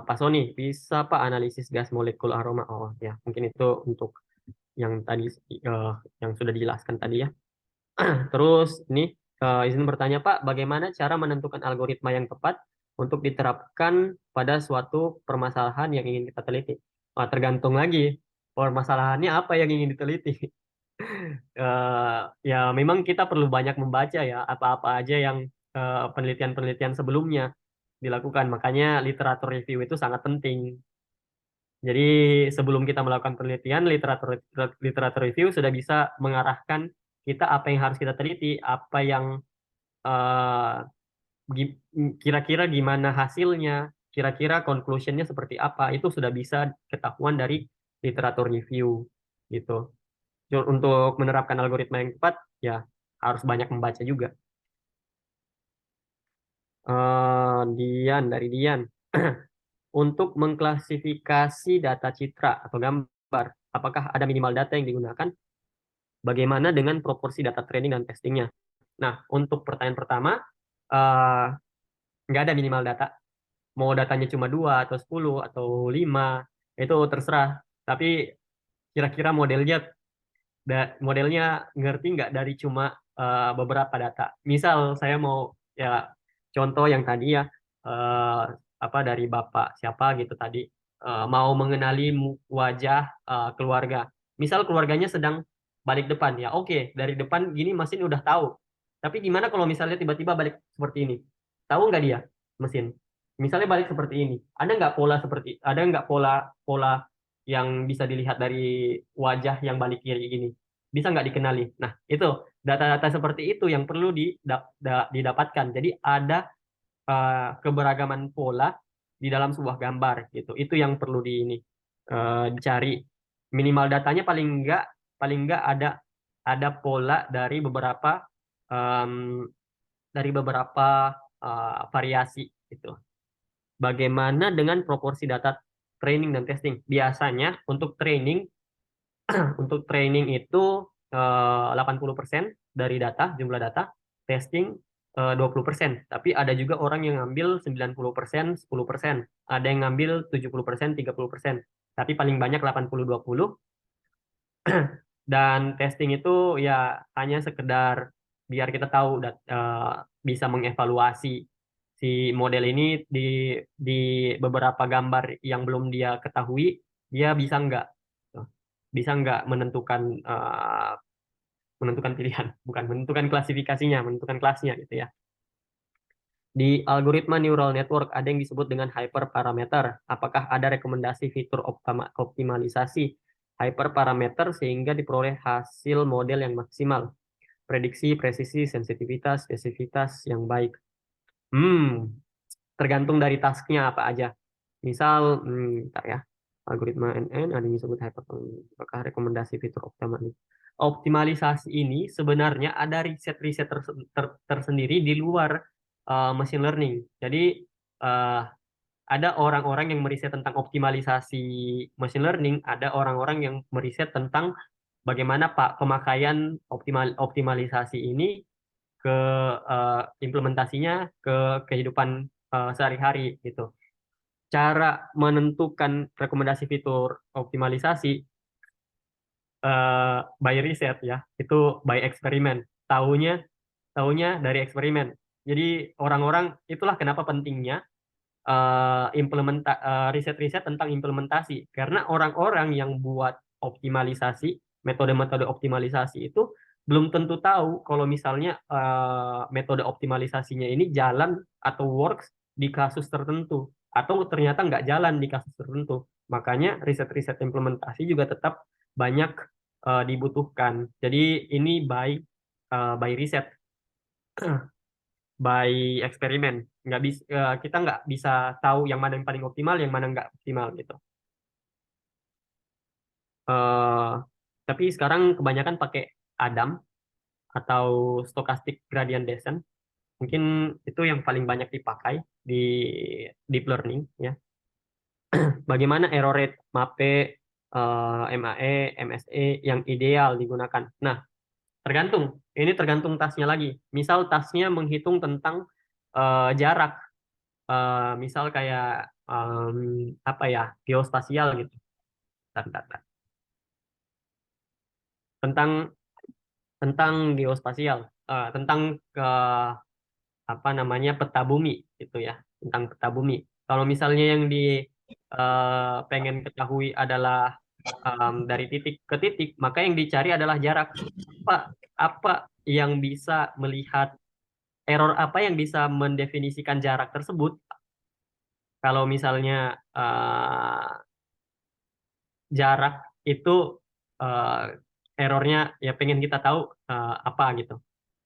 Pak Sony, bisa Pak analisis gas molekul aroma? Oh ya, mungkin itu untuk yang tadi yang sudah dijelaskan tadi ya. Terus ini izin bertanya Pak, bagaimana cara menentukan algoritma yang tepat untuk diterapkan pada suatu permasalahan yang ingin kita teliti? Wah, tergantung lagi permasalahannya apa yang ingin diteliti. Ya memang kita perlu banyak membaca ya apa-apa aja yang penelitian-penelitian sebelumnya dilakukan. Makanya literatur review itu sangat penting. Jadi sebelum kita melakukan penelitian, literatur review sudah bisa mengarahkan kita apa yang harus kita teliti, apa yang eh, kira-kira gimana hasilnya, kira-kira conclusionnya seperti apa, itu sudah bisa ketahuan dari literatur review gitu. Untuk menerapkan algoritma yang tepat, ya harus banyak membaca juga. Dari Dian. Untuk mengklasifikasi data citra atau gambar, apakah ada minimal data yang digunakan? Bagaimana dengan proporsi data training dan testingnya? Nah, untuk pertanyaan pertama, eh, nggak ada minimal data. Mau datanya cuma 2 atau 10 atau 5, itu terserah. Tapi kira-kira modelnya ngerti nggak dari cuma beberapa data. Misal saya mau ya contoh yang tadi ya eh, apa dari Bapak siapa gitu tadi mau mengenali wajah keluarga. Misal keluarganya sedang balik depan ya oke dari depan gini mesin udah tahu. Tapi gimana kalau misalnya tiba-tiba balik seperti ini? Tahu nggak dia mesin? Misalnya balik seperti ini, ada nggak pola pola yang bisa dilihat dari wajah yang balik kiri gini? Bisa nggak dikenali? Nah, itu data-data seperti itu yang perlu didapatkan. Jadi ada keberagaman pola di dalam sebuah gambar gitu. Itu yang perlu dicari. Minimal datanya paling nggak ada pola em, dari beberapa variasi gitu. Bagaimana dengan proporsi data training dan testing? Biasanya untuk training itu 80% dari jumlah data, testing 20%. Tapi ada juga orang yang ngambil 90%, 10%. Ada yang ngambil 70%, 30%. Tapi paling banyak 80-20. Dan testing itu ya hanya sekedar biar kita tahu bisa mengevaluasi si model ini di beberapa gambar yang belum dia ketahui, dia bisa nggak menentukan pilihan, bukan menentukan klasifikasinya, menentukan kelasnya gitu ya. Di algoritma neural network ada yang disebut dengan hyperparameter. Apakah ada rekomendasi fitur optimalisasi hyperparameter sehingga diperoleh hasil model yang maksimal? Prediksi, presisi, sensitivitas, spesifitas yang baik. Tergantung dari tasknya apa aja. Misal, bentar ya, algoritma NN ada yang disebut apakah rekomendasi fitur optimalisasi ini sebenarnya ada riset-riset tersendiri di luar machine learning. Jadi ada orang-orang yang meriset tentang optimalisasi machine learning, ada orang-orang yang meriset tentang bagaimana pemakaian optimalisasi ini ke implementasinya ke kehidupan sehari-hari gitu. Cara menentukan rekomendasi fitur optimalisasi by riset ya, itu by eksperimen. Taunya dari eksperimen. Jadi orang-orang itulah kenapa pentingnya riset-riset tentang implementasi karena orang-orang yang buat optimalisasi, metode-metode optimalisasi itu belum tentu tahu kalau misalnya metode optimalisasinya ini jalan atau works di kasus tertentu atau ternyata nggak jalan di kasus tertentu. Makanya riset-riset implementasi juga tetap banyak dibutuhkan. Jadi ini by riset, by eksperimen. Kita nggak bisa tahu yang mana yang paling optimal, yang mana nggak optimal gitu. Eh, tapi sekarang kebanyakan pakai ADAM atau stochastic gradient descent. Mungkin itu yang paling banyak dipakai di deep learning ya. Bagaimana error rate MAPE, MAE, MSE yang ideal digunakan? Nah, tergantung. Ini tergantung tasnya lagi. Misal tasnya menghitung tentang jarak. misal kayak apa ya, geospasial gitu. Bentar. Tentang geospasial, tentang apa namanya, peta bumi gitu ya, tentang peta bumi. Kalau misalnya yang pengen ketahui adalah dari titik ke titik, maka yang dicari adalah jarak. Apa yang bisa melihat error, apa yang bisa mendefinisikan jarak tersebut. Kalau misalnya jarak itu eh, errornya ya, pengen kita tahu apa gitu.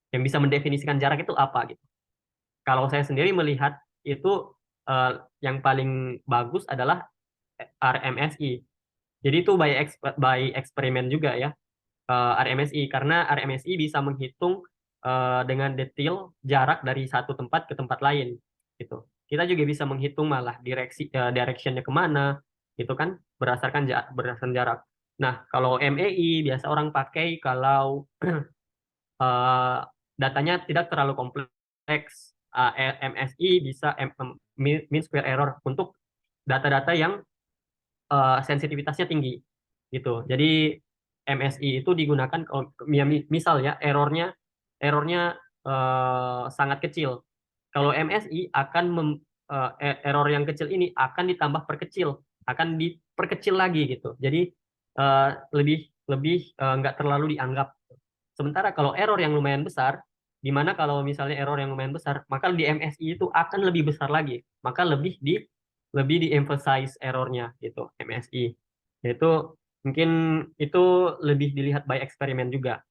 Yang bisa mendefinisikan jarak itu apa gitu. Kalau saya sendiri melihat itu eh, yang paling bagus adalah RMSI. Jadi itu by eksperimen juga ya, RMSI, karena RMSI bisa menghitung dengan detail jarak dari satu tempat ke tempat lain gitu. Kita juga bisa menghitung malah directionnya kemana gitu kan, berdasarkan jarak. Nah, kalau MEI biasa orang pakai kalau eh, datanya tidak terlalu kompleks. MSI bisa mean square error untuk data-data yang sensitivitasnya tinggi gitu. Jadi MSI itu digunakan kalau ya, misal ya, errornya sangat kecil. Kalau MSI akan error yang kecil ini akan ditambah perkecil, akan diperkecil lagi gitu. Jadi eh, lebih lebih nggak terlalu dianggap. Sementara kalau error yang lumayan besar, gimana kalau misalnya error yang lumayan besar, maka di MSI itu akan lebih besar lagi, maka lebih di emphasize errornya gitu, MSI. Yaitu mungkin itu lebih dilihat by eksperimen juga,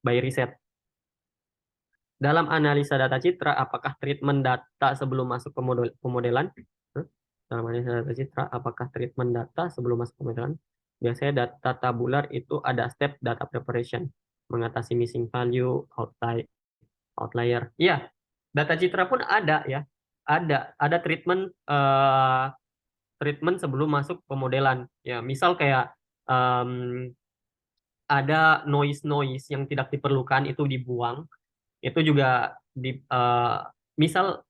by riset. Dalam analisa data citra, apakah treatment data sebelum masuk ke pemodelan? Dalam analisa data citra, apakah treatment data sebelum masuk ke pemodelan? Biasanya data tabular itu ada step data preparation, mengatasi missing value, outlier. Iya, data citra pun ada ya. Ada treatment sebelum masuk pemodelan. Ya, misal kayak em, ada noise yang tidak diperlukan itu dibuang. Itu juga misal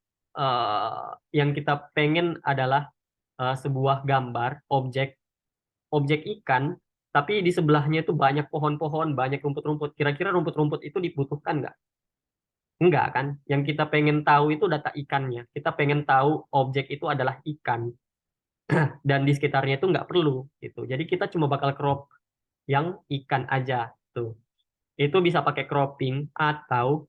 yang kita pengen adalah sebuah gambar objek ikan, tapi di sebelahnya itu banyak pohon-pohon, banyak rumput-rumput. Kira-kira rumput-rumput itu dibutuhkan nggak? Enggak kan? Yang kita pengen tahu itu data ikannya. Kita pengen tahu objek itu adalah ikan dan di sekitarnya itu nggak perlu gitu. Jadi kita cuma bakal crop yang ikan aja tuh. Itu bisa pakai cropping atau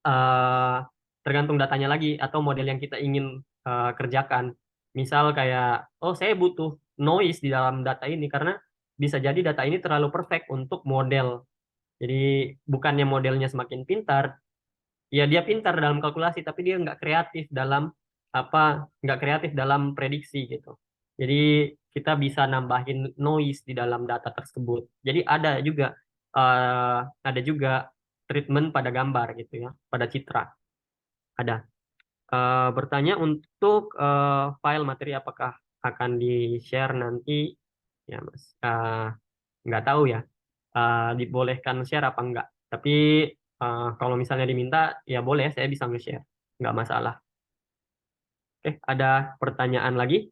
eh, tergantung datanya lagi atau model yang kita ingin kerjakan. Misal kayak, oh saya butuh noise di dalam data ini karena bisa jadi data ini terlalu perfect untuk model. Jadi bukannya modelnya semakin pintar, ya dia pintar dalam kalkulasi tapi dia nggak kreatif dalam prediksi gitu. Jadi kita bisa nambahin noise di dalam data tersebut. Jadi ada juga treatment pada gambar gitu ya, pada citra ada. Bertanya untuk file materi apakah akan di-share nanti ya Mas. Nggak tahu ya, dibolehkan share apa enggak. Tapi kalau misalnya diminta, ya boleh, saya bisa nge-share. Nggak masalah. Oke, ada pertanyaan lagi?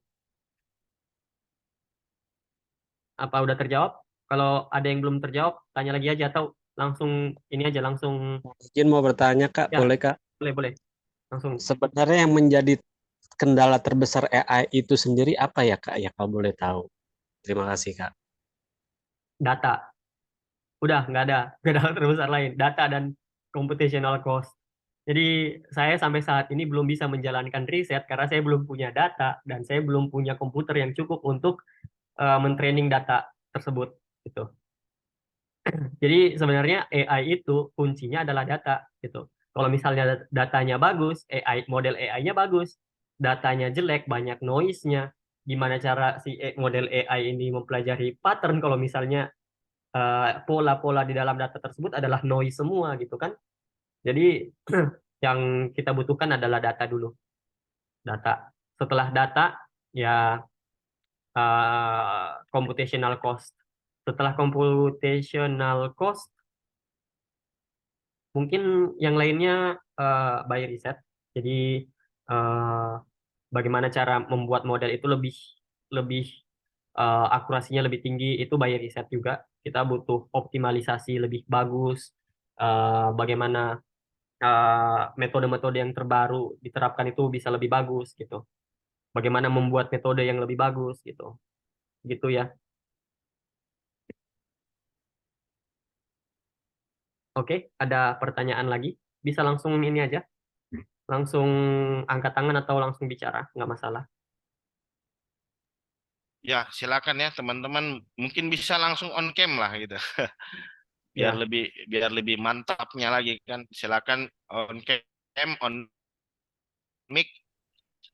Apa udah terjawab? Kalau ada yang belum terjawab, tanya lagi aja atau langsung ini aja, langsung. Izin mau bertanya, Kak. Ya, Boleh, Kak? boleh. Langsung. Sebenarnya yang menjadi kendala terbesar AI itu sendiri apa ya, Kak? Ya, kalau boleh tahu. Terima kasih, Kak. Data. Udah, nggak ada. Nggak ada hal terbesar lain. Data dan computational cost. Jadi saya sampai saat ini belum bisa menjalankan riset karena saya belum punya data dan saya belum punya komputer yang cukup untuk mentraining data tersebut gitu. Jadi sebenarnya AI itu kuncinya adalah data gitu. Kalau misalnya datanya bagus, model AI-nya bagus, datanya jelek, banyak noise-nya, gimana cara si model AI ini mempelajari pattern kalau misalnya pola-pola di dalam data tersebut adalah noise semua gitu kan. Jadi yang kita butuhkan adalah data dulu. Data. Setelah data, ya computational cost. Setelah computational cost, mungkin yang lainnya by riset. Jadi Bagaimana cara membuat model itu lebih lebih akurasinya lebih tinggi, itu by riset juga. Kita butuh optimalisasi lebih bagus, bagaimana metode-metode yang terbaru diterapkan itu bisa lebih bagus gitu. Bagaimana membuat metode yang lebih bagus gitu. Gitu ya. Oke, ada pertanyaan lagi? Bisa langsung ini aja, langsung angkat tangan atau langsung bicara, nggak masalah. Ya, silakan ya teman-teman. Mungkin bisa langsung on cam lah gitu. Ya, Biar lebih mantapnya lagi kan. Silakan on cam, on mic,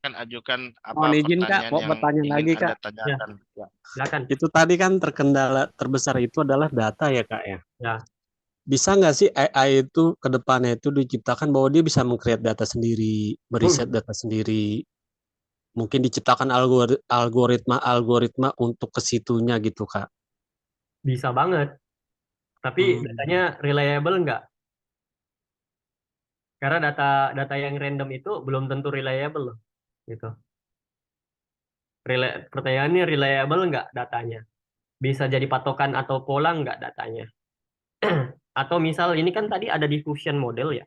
kan ajukan apa Mohon izin Kak, pertanyaan mau yang bertanya ingin lagi Anda Kak. ya, tanyakan. Ya. silakan. Itu tadi kan terkendala terbesar itu adalah data ya Kak ya. Ya, Bisa nggak sih AI itu ke depannya itu diciptakan bahwa dia bisa meng-create data sendiri, beriset data sendiri, mungkin diciptakan algoritma untuk ke situnya gitu Kak. bisa banget. Tapi datanya Hmm. reliable nggak? Karena data data yang random itu belum tentu reliable loh, gitu. Pertanyaannya reliable nggak datanya? Bisa jadi patokan atau pola nggak datanya? Atau misal ini kan tadi ada diffusion model ya,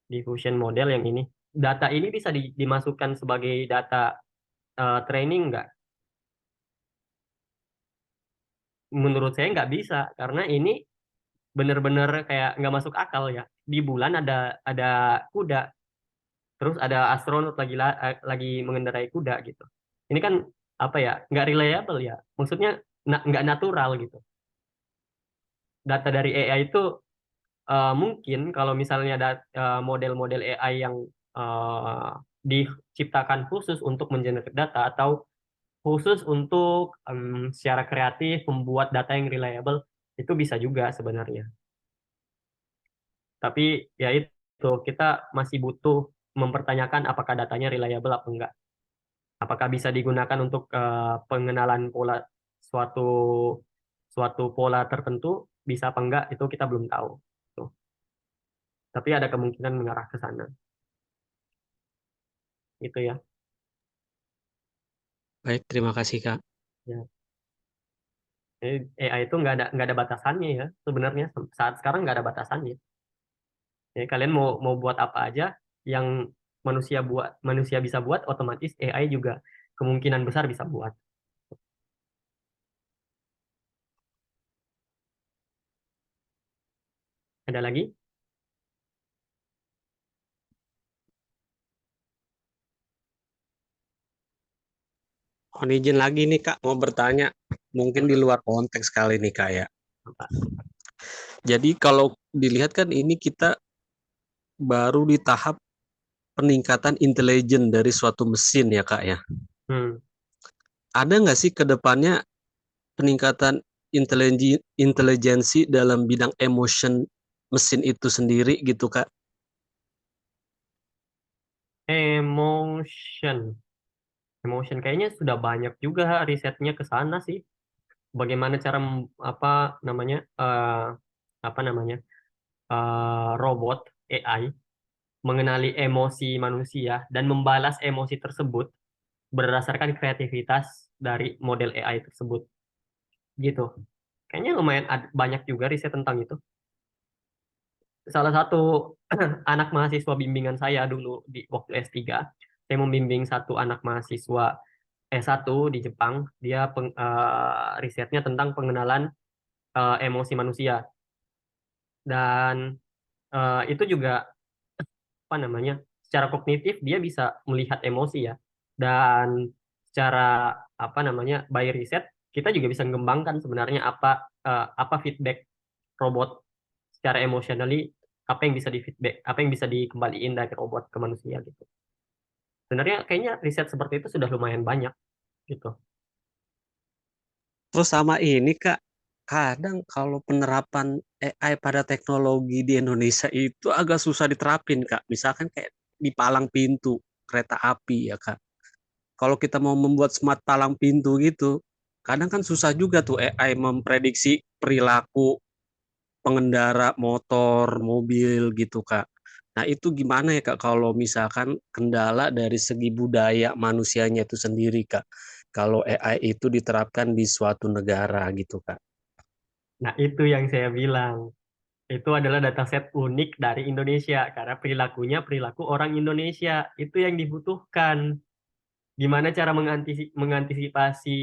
diffusion model yang ini. Data ini bisa dimasukkan sebagai data training nggak? Menurut saya nggak bisa, karena ini bener-bener kayak nggak masuk akal ya. Di bulan ada kuda, terus ada astronot lagi mengendarai kuda gitu. Ini kan apa ya? Nggak reliable ya. Maksudnya nggak natural gitu. Data dari AI itu mungkin kalau misalnya ada model-model AI yang eh, diciptakan khusus untuk mengenerate data atau khusus untuk secara kreatif membuat data yang reliable, itu bisa juga sebenarnya. Tapi ya itu, kita masih butuh mempertanyakan apakah datanya reliable apa enggak. Apakah bisa digunakan untuk pengenalan pola suatu suatu pola tertentu, bisa apa enggak itu kita belum tahu. Tuh. Tapi ada kemungkinan mengarah ke sana. Itu ya. Baik, terima kasih Kak. Ya. Jadi AI itu nggak ada batasannya ya. Sebenarnya saat sekarang nggak ada batasannya. Jadi kalian mau buat apa aja yang manusia bisa buat, otomatis AI juga kemungkinan besar bisa buat. Ada lagi? Mohon izin lagi nih Kak, mau bertanya. Mungkin di luar konteks kali nih Kak ya. Apa? Jadi kalau dilihat kan ini kita baru di tahap peningkatan intelijen dari suatu mesin ya Kak ya. Hmm. Ada nggak sih ke depannya peningkatan intelijensi dalam bidang emotion mesin itu sendiri gitu Kak? Emotion. Emotion kayaknya sudah banyak juga risetnya ke sana sih. Bagaimana cara apa namanya apa namanya robot AI mengenali emosi manusia dan membalas emosi tersebut berdasarkan kreativitas dari model AI tersebut. Gitu. Kayaknya lumayan banyak juga riset tentang itu. Salah satu anak mahasiswa bimbingan saya dulu di waktu S3, saya membimbing satu anak mahasiswa S1 di Jepang. Dia risetnya tentang pengenalan emosi manusia. Dan itu juga apa namanya? Secara kognitif dia bisa melihat emosi ya. Dan secara apa namanya? By riset kita juga bisa mengembangkan sebenarnya apa feedback robot secara emotionally, apa yang bisa di feedback, apa yang bisa dikembaliin dari robot ke manusia gitu. Sebenarnya kayaknya riset seperti itu sudah lumayan banyak gitu. Terus sama ini Kak, kadang kalau penerapan AI pada teknologi di Indonesia itu agak susah diterapin Kak. Misalkan kayak di palang pintu kereta api ya Kak. Kalau kita mau membuat smart palang pintu gitu, kadang kan susah juga tuh AI memprediksi perilaku pengendara motor, mobil gitu Kak. Nah, itu gimana ya Kak kalau misalkan kendala dari segi budaya manusianya itu sendiri Kak, kalau AI itu diterapkan di suatu negara gitu Kak. Nah, itu yang saya bilang. Itu adalah dataset unik dari Indonesia karena perilakunya perilaku orang Indonesia. Itu yang dibutuhkan. Gimana cara mengantisipasi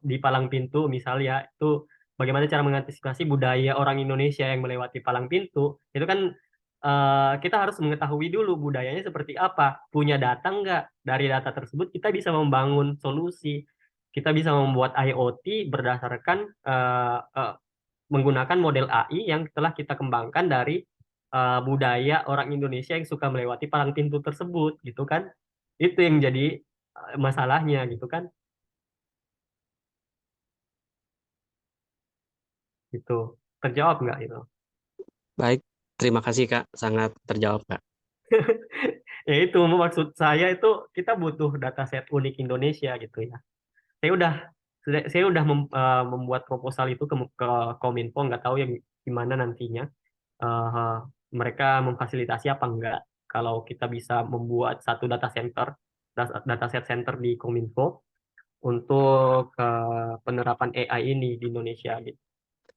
di palang pintu misalnya itu bagaimana cara mengantisipasi budaya orang Indonesia yang melewati palang pintu itu kan kita harus mengetahui dulu budayanya seperti apa, punya data nggak, dari data tersebut kita bisa membangun solusi, kita bisa membuat IoT berdasarkan menggunakan model AI yang telah kita kembangkan dari budaya orang Indonesia yang suka melewati palang pintu tersebut gitu kan, itu yang jadi masalahnya gitu kan, gitu. Terjawab nggak itu? Baik, terima kasih Kak, sangat terjawab Kak. Ya itu maksud saya, itu kita butuh dataset unik Indonesia gitu ya. Saya udah membuat proposal itu ke Kominfo, nggak tahu ya gimana nantinya. Eh, Mereka memfasilitasi apa enggak kalau kita bisa membuat satu dataset center di Kominfo untuk penerapan AI ini di Indonesia gitu.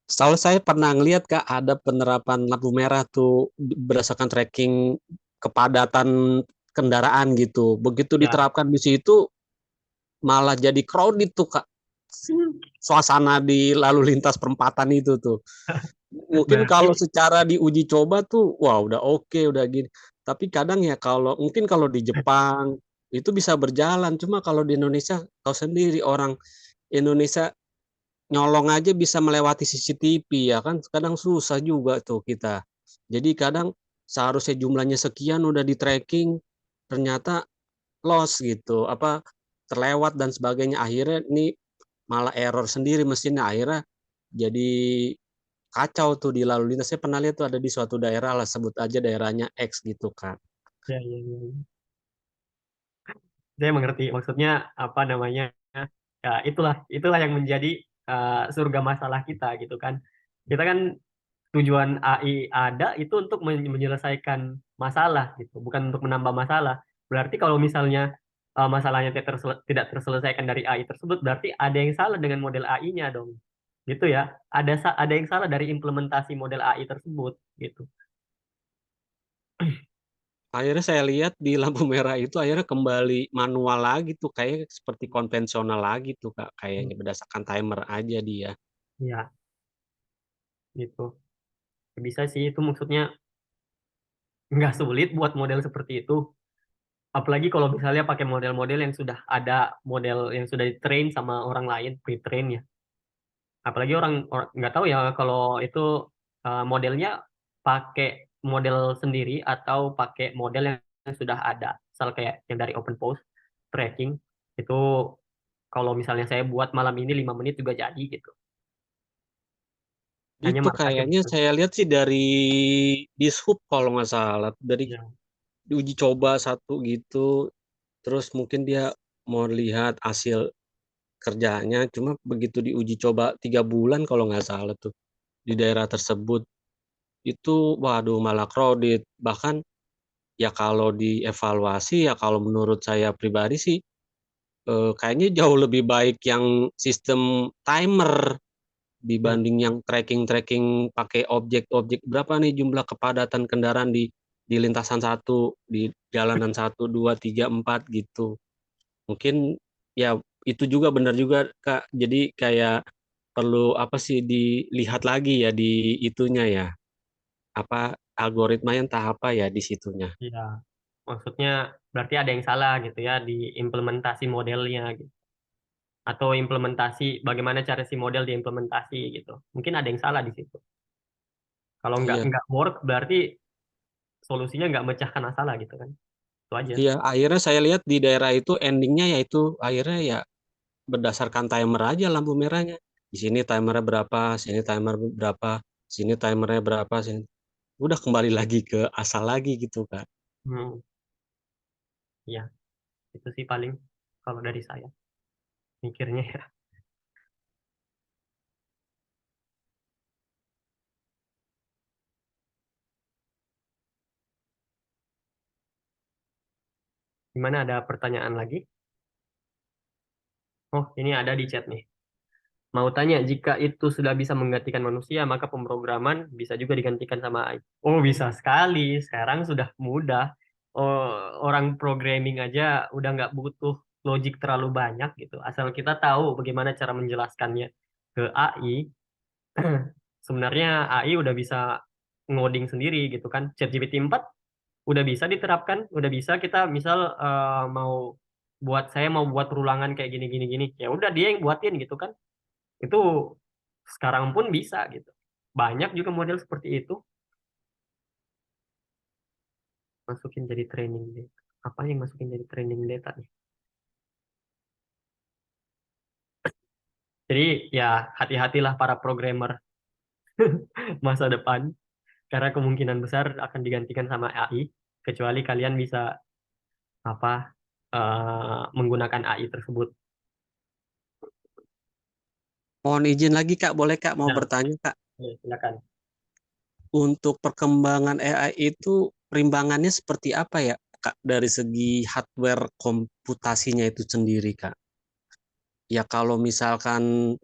Setahu saya pernah ngeliat Kak ada penerapan lampu merah tuh berdasarkan tracking kepadatan kendaraan gitu. Begitu Ya. diterapkan di situ malah jadi crowded tuh Kak. Suasana di lalu lintas perempatan itu tuh. Mungkin Berarti kalau secara diuji coba tuh wah udah oke, udah gini. Tapi kadang ya kalau mungkin kalau di Jepang itu bisa berjalan. Cuma kalau di Indonesia tahu sendiri orang Indonesia nyolong aja bisa melewati CCTV ya kan kadang susah juga tuh kita. Jadi kadang seharusnya jumlahnya sekian udah di tracking ternyata loss gitu apa terlewat dan sebagainya akhirnya ini malah error sendiri mesinnya akhirnya jadi kacau tuh di lalu lintas. Saya pernah lihat tuh ada di suatu daerah lah sebut aja daerahnya X gitu kan. ya, ya, ya. Saya mengerti maksudnya apa namanya. Ya, itulah yang menjadi surga masalah kita gitu kan. Kita kan tujuan AI ada itu untuk menyelesaikan masalah gitu, bukan untuk menambah masalah. Berarti kalau misalnya masalahnya tidak terselesaikan dari AI tersebut, berarti ada yang salah dengan model AI-nya dong. Gitu ya. Ada yang salah dari implementasi model AI tersebut gitu. Akhirnya saya lihat di lampu merah itu akhirnya kembali manual lagi tuh kayak seperti konvensional lagi tuh Kak kayaknya berdasarkan timer aja dia. Ya, gitu. Bisa sih itu maksudnya nggak sulit buat model seperti itu. Apalagi kalau misalnya pakai model-model yang sudah ada, model yang sudah di-train sama orang lain, pre-train ya. Apalagi orang nggak tahu ya kalau itu modelnya pakai model sendiri atau pakai model yang sudah ada. Misal kayak yang dari OpenPose, tracking, itu kalau misalnya saya buat malam ini 5 menit juga jadi gitu. Hanya Itu markup kayaknya gitu. saya lihat sih dari Dishub kalau nggak salah dari Ya. uji coba satu gitu terus mungkin dia mau lihat hasil kerjanya cuma begitu diuji coba 3 bulan kalau nggak salah tuh di daerah tersebut itu waduh malah crowded bahkan ya kalau dievaluasi ya kalau menurut saya pribadi sih kayaknya jauh lebih baik yang sistem timer Ya. dibanding yang tracking-tracking pakai objek-objek berapa nih jumlah kepadatan kendaraan di lintasan satu, di jalanan 1, 2, 3, 4 gitu. Mungkin ya itu juga benar juga Kak. Jadi kayak perlu apa sih dilihat lagi ya di itunya ya. Apa algoritmanya entah apa ya di situnya. Ya. Maksudnya berarti ada yang salah gitu ya di implementasi modelnya gitu. Atau implementasi bagaimana cara si model diimplementasi gitu. Mungkin ada yang salah di situ. Kalau Iya, nggak work berarti solusinya nggak mecahkan masalah gitu kan. Itu aja. iya akhirnya saya lihat di daerah itu endingnya yaitu akhirnya ya berdasarkan timer aja lampu merahnya. Di sini timernya berapa, sini timer berapa, sini timernya berapa, sini. Udah kembali lagi ke asal lagi gitu, Kak. Hmm, ya, itu sih paling kalau dari saya mikirnya ya. Gimana, ada pertanyaan lagi? Oh, ini ada di chat nih. Mau tanya, jika itu sudah bisa menggantikan manusia, maka pemrograman bisa juga digantikan sama AI. Oh, bisa sekali. Sekarang sudah mudah. Oh, orang programming aja udah nggak butuh logik terlalu banyak gitu. Asal kita tahu bagaimana cara menjelaskannya ke AI, sebenarnya AI udah bisa ngoding sendiri gitu kan. ChatGPT 4 udah bisa diterapkan, udah bisa kita misal saya mau buat perulangan kayak gini gini gini. Ya udah dia yang buatin gitu kan. Itu sekarang pun bisa gitu. Banyak juga model seperti itu. Masukin jadi training data. Apa yang masukin jadi training data nih? Jadi ya hati-hatilah para programmer masa depan, karena kemungkinan besar akan digantikan sama AI, kecuali kalian bisa apa menggunakan AI tersebut. Mohon izin lagi Kak, boleh Kak mau Nah, bertanya Kak? silakan. Untuk perkembangan AI itu perimbangannya seperti apa ya Kak dari segi hardware komputasinya itu sendiri Kak? Ya kalau misalkan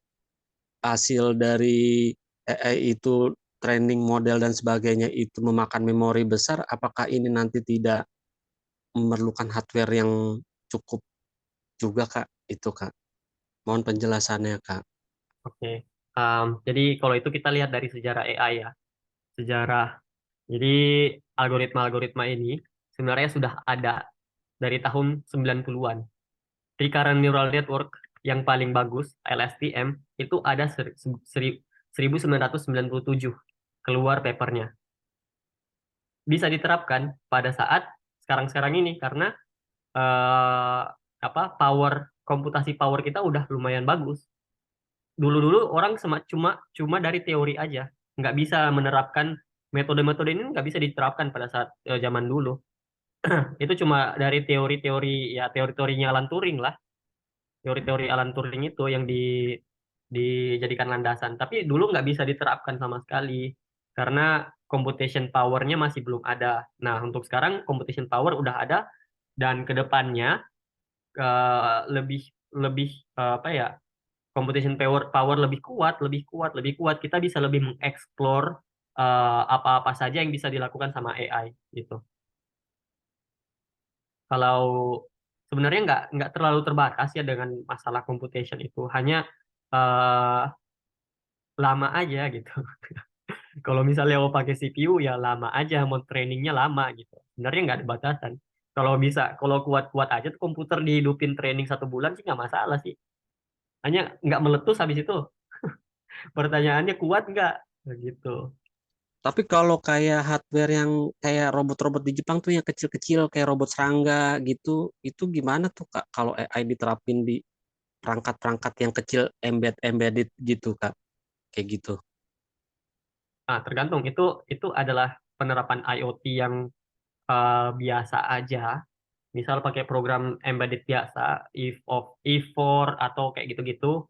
hasil dari AI itu training model dan sebagainya itu memakan memori besar, apakah ini nanti tidak memerlukan hardware yang cukup juga Kak? Itu Kak. Mohon penjelasannya Kak. Oke. Jadi kalau itu kita lihat dari sejarah AI ya. Sejarah. Jadi algoritma-algoritma ini sebenarnya sudah ada dari tahun 90-an. Recurrent Neural Network yang paling bagus, LSTM, itu ada 1997 keluar papernya. Bisa diterapkan pada saat sekarang-sekarang ini karena eh, power komputasi power kita udah lumayan bagus. Dulu-dulu orang cuma dari teori aja, nggak bisa menerapkan metode-metode ini, nggak bisa diterapkan pada saat zaman dulu. Itu cuma dari teori-teori, ya teori-teorinya Alan Turing lah, teori-teori Alan Turing itu yang dijadikan landasan. Tapi dulu nggak bisa diterapkan sama sekali karena computation power-nya masih belum ada. Nah, untuk sekarang computation power udah ada, dan kedepannya lebih lebih apa ya, computation power power lebih kuat, lebih kuat, lebih kuat. Kita bisa lebih mengeksplor apa-apa saja yang bisa dilakukan sama AI gitu. Kalau sebenarnya nggak terlalu terbatas ya dengan masalah computation itu, hanya eh, lama aja gitu. Kalau misalnya mau pakai CPU ya lama aja, mau trainingnya lama gitu. Sebenarnya nggak ada batasan. Kalau bisa, kalau kuat-kuat aja tuh komputer dihidupin training 1 bulan sih nggak masalah sih. Hanya nggak meletus habis itu. Pertanyaannya kuat nggak? Gitu. Tapi kalau kayak hardware yang kayak robot-robot di Jepang tuh yang kecil-kecil kayak robot serangga gitu, itu gimana tuh Kak kalau AI diterapin di perangkat-perangkat yang kecil embedded gitu Kak? Kayak gitu. Nah, tergantung itu adalah penerapan IoT yang biasa aja. Misal pakai program embedded biasa, if4 atau kayak gitu-gitu,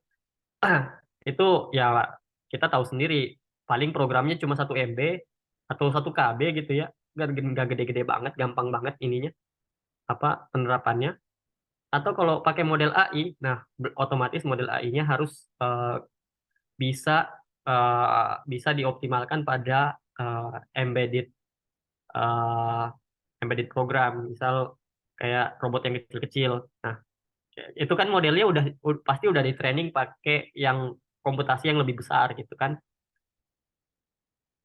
itu ya kita tahu sendiri, paling programnya cuma 1 MB atau 1 KB gitu ya, nggak gede-gede banget, gampang banget ininya penerapannya. Atau kalau pakai model AI, nah otomatis model AI-nya harus bisa bisa dioptimalkan pada eh, embedded eh, embedded program, misal kayak robot yang kecil-kecil. Nah, itu kan modelnya pasti udah di training pakai yang komputasi yang lebih besar gitu kan.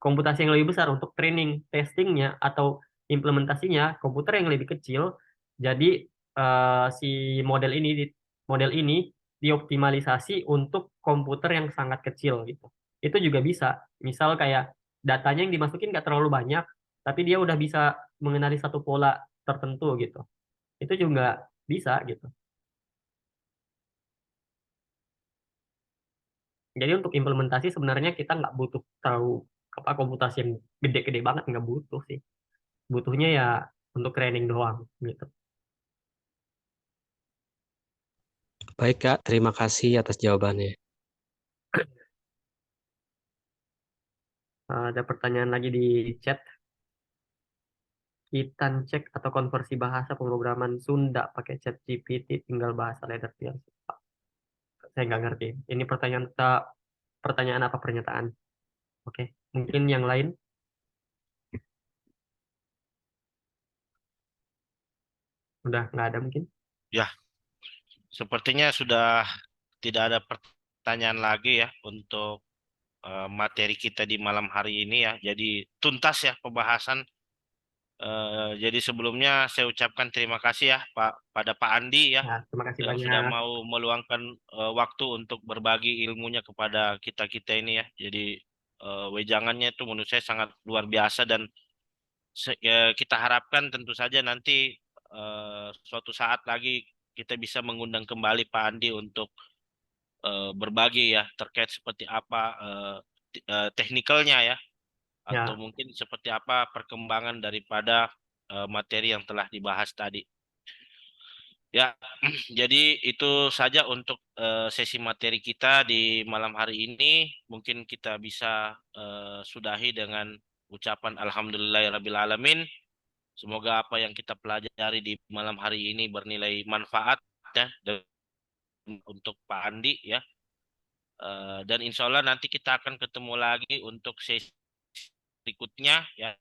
Komputasi yang lebih besar untuk training, testingnya atau implementasinya komputer yang lebih kecil. Jadi si model ini dioptimalisasi untuk komputer yang sangat kecil gitu. Itu juga bisa. Misal kayak datanya yang dimasukin nggak terlalu banyak, tapi dia udah bisa mengenali satu pola tertentu gitu. Itu juga bisa gitu. Jadi untuk implementasi sebenarnya kita nggak butuh tahu komputasi yang gede-gede banget, nggak butuh sih. Butuhnya ya untuk training doang gitu. Baik Kak, terima kasih atas jawabannya. Ada pertanyaan lagi di chat. Titan Check atau konversi bahasa pemrograman Sunda pakai ChatGPT tinggal bahasa letter biasa. Saya nggak ngerti. Ini pertanyaan apa pernyataan? Oke, mungkin yang lain. Udah nggak ada mungkin. Ya, sepertinya sudah tidak ada pertanyaan lagi ya untuk materi kita di malam hari ini ya. Jadi tuntas ya pembahasan. Jadi sebelumnya saya ucapkan terima kasih ya pada Pak Andi ya Nah, terima kasih yang sudah banyak. mau meluangkan waktu untuk berbagi ilmunya kepada kita-kita ini ya. Jadi wejangannya itu menurut saya sangat luar biasa dan kita harapkan tentu saja nanti suatu saat lagi kita bisa mengundang kembali Pak Andi untuk berbagi ya terkait seperti apa teknikalnya ya atau Ya, mungkin seperti apa perkembangan daripada materi yang telah dibahas tadi. Ya, jadi itu saja untuk sesi materi kita di malam hari ini. Mungkin kita bisa sudahi dengan ucapan Alhamdulillahirabbil alamin. Semoga apa yang kita pelajari di malam hari ini bernilai manfaat ya untuk Pak Andi ya. Dan insya Allah nanti kita akan ketemu lagi untuk sesi berikutnya ya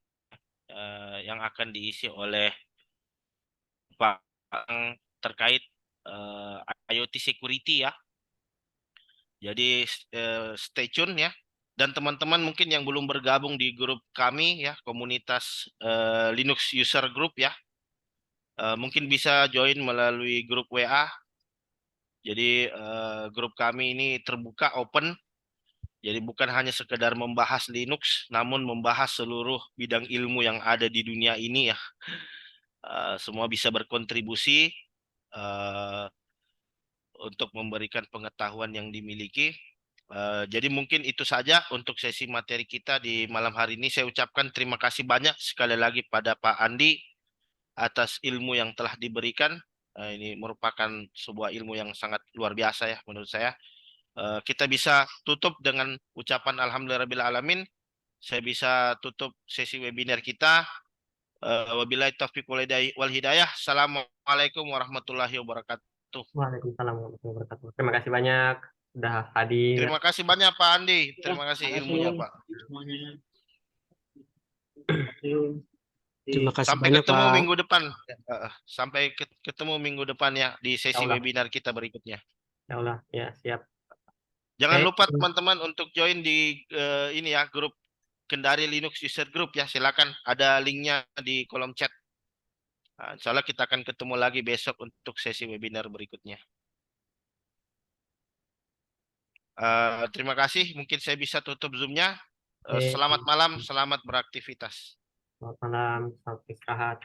yang akan diisi oleh Pak terkait IoT security ya. Jadi stay tune ya. Dan teman-teman mungkin yang belum bergabung di grup kami ya, komunitas Linux User Group ya, mungkin bisa join melalui grup WA. Jadi grup kami ini terbuka, open. Jadi bukan hanya sekedar membahas Linux, namun membahas seluruh bidang ilmu yang ada di dunia ini ya. Semua bisa berkontribusi untuk memberikan pengetahuan yang dimiliki. Jadi mungkin itu saja untuk sesi materi kita di malam hari ini. Saya ucapkan terima kasih banyak sekali lagi pada Pak Andi atas ilmu yang telah diberikan. Ini merupakan sebuah ilmu yang sangat luar biasa ya menurut saya. Kita bisa tutup dengan ucapan Alhamdulillahirabbil alamin. Saya bisa tutup sesi webinar kita. Wabillahi taufiq wal hidayah. Assalamualaikum warahmatullahi wabarakatuh. waalaikumsalam warahmatullahi wabarakatuh. Terima kasih banyak sudah hadir. Terima kasih banyak Pak Andi. Terima kasih Terima ilmunya kasih Pak. semuanya. Terima kasih Sampai banyak ketemu Pak. minggu depan. Sampai ketemu minggu depan ya di Ya sesi Allah, webinar kita berikutnya. ya Allah, ya siap. Jangan Oke, lupa teman-teman untuk join di ini ya grup Kendari Linux User Group ya. Silakan ada linknya di kolom chat. Nah, insya Allah kita akan ketemu lagi besok untuk sesi webinar berikutnya. Terima kasih. Mungkin saya bisa tutup Zoom-nya. oke. Selamat malam, selamat beraktivitas. Selamat malam, selamat istirahat.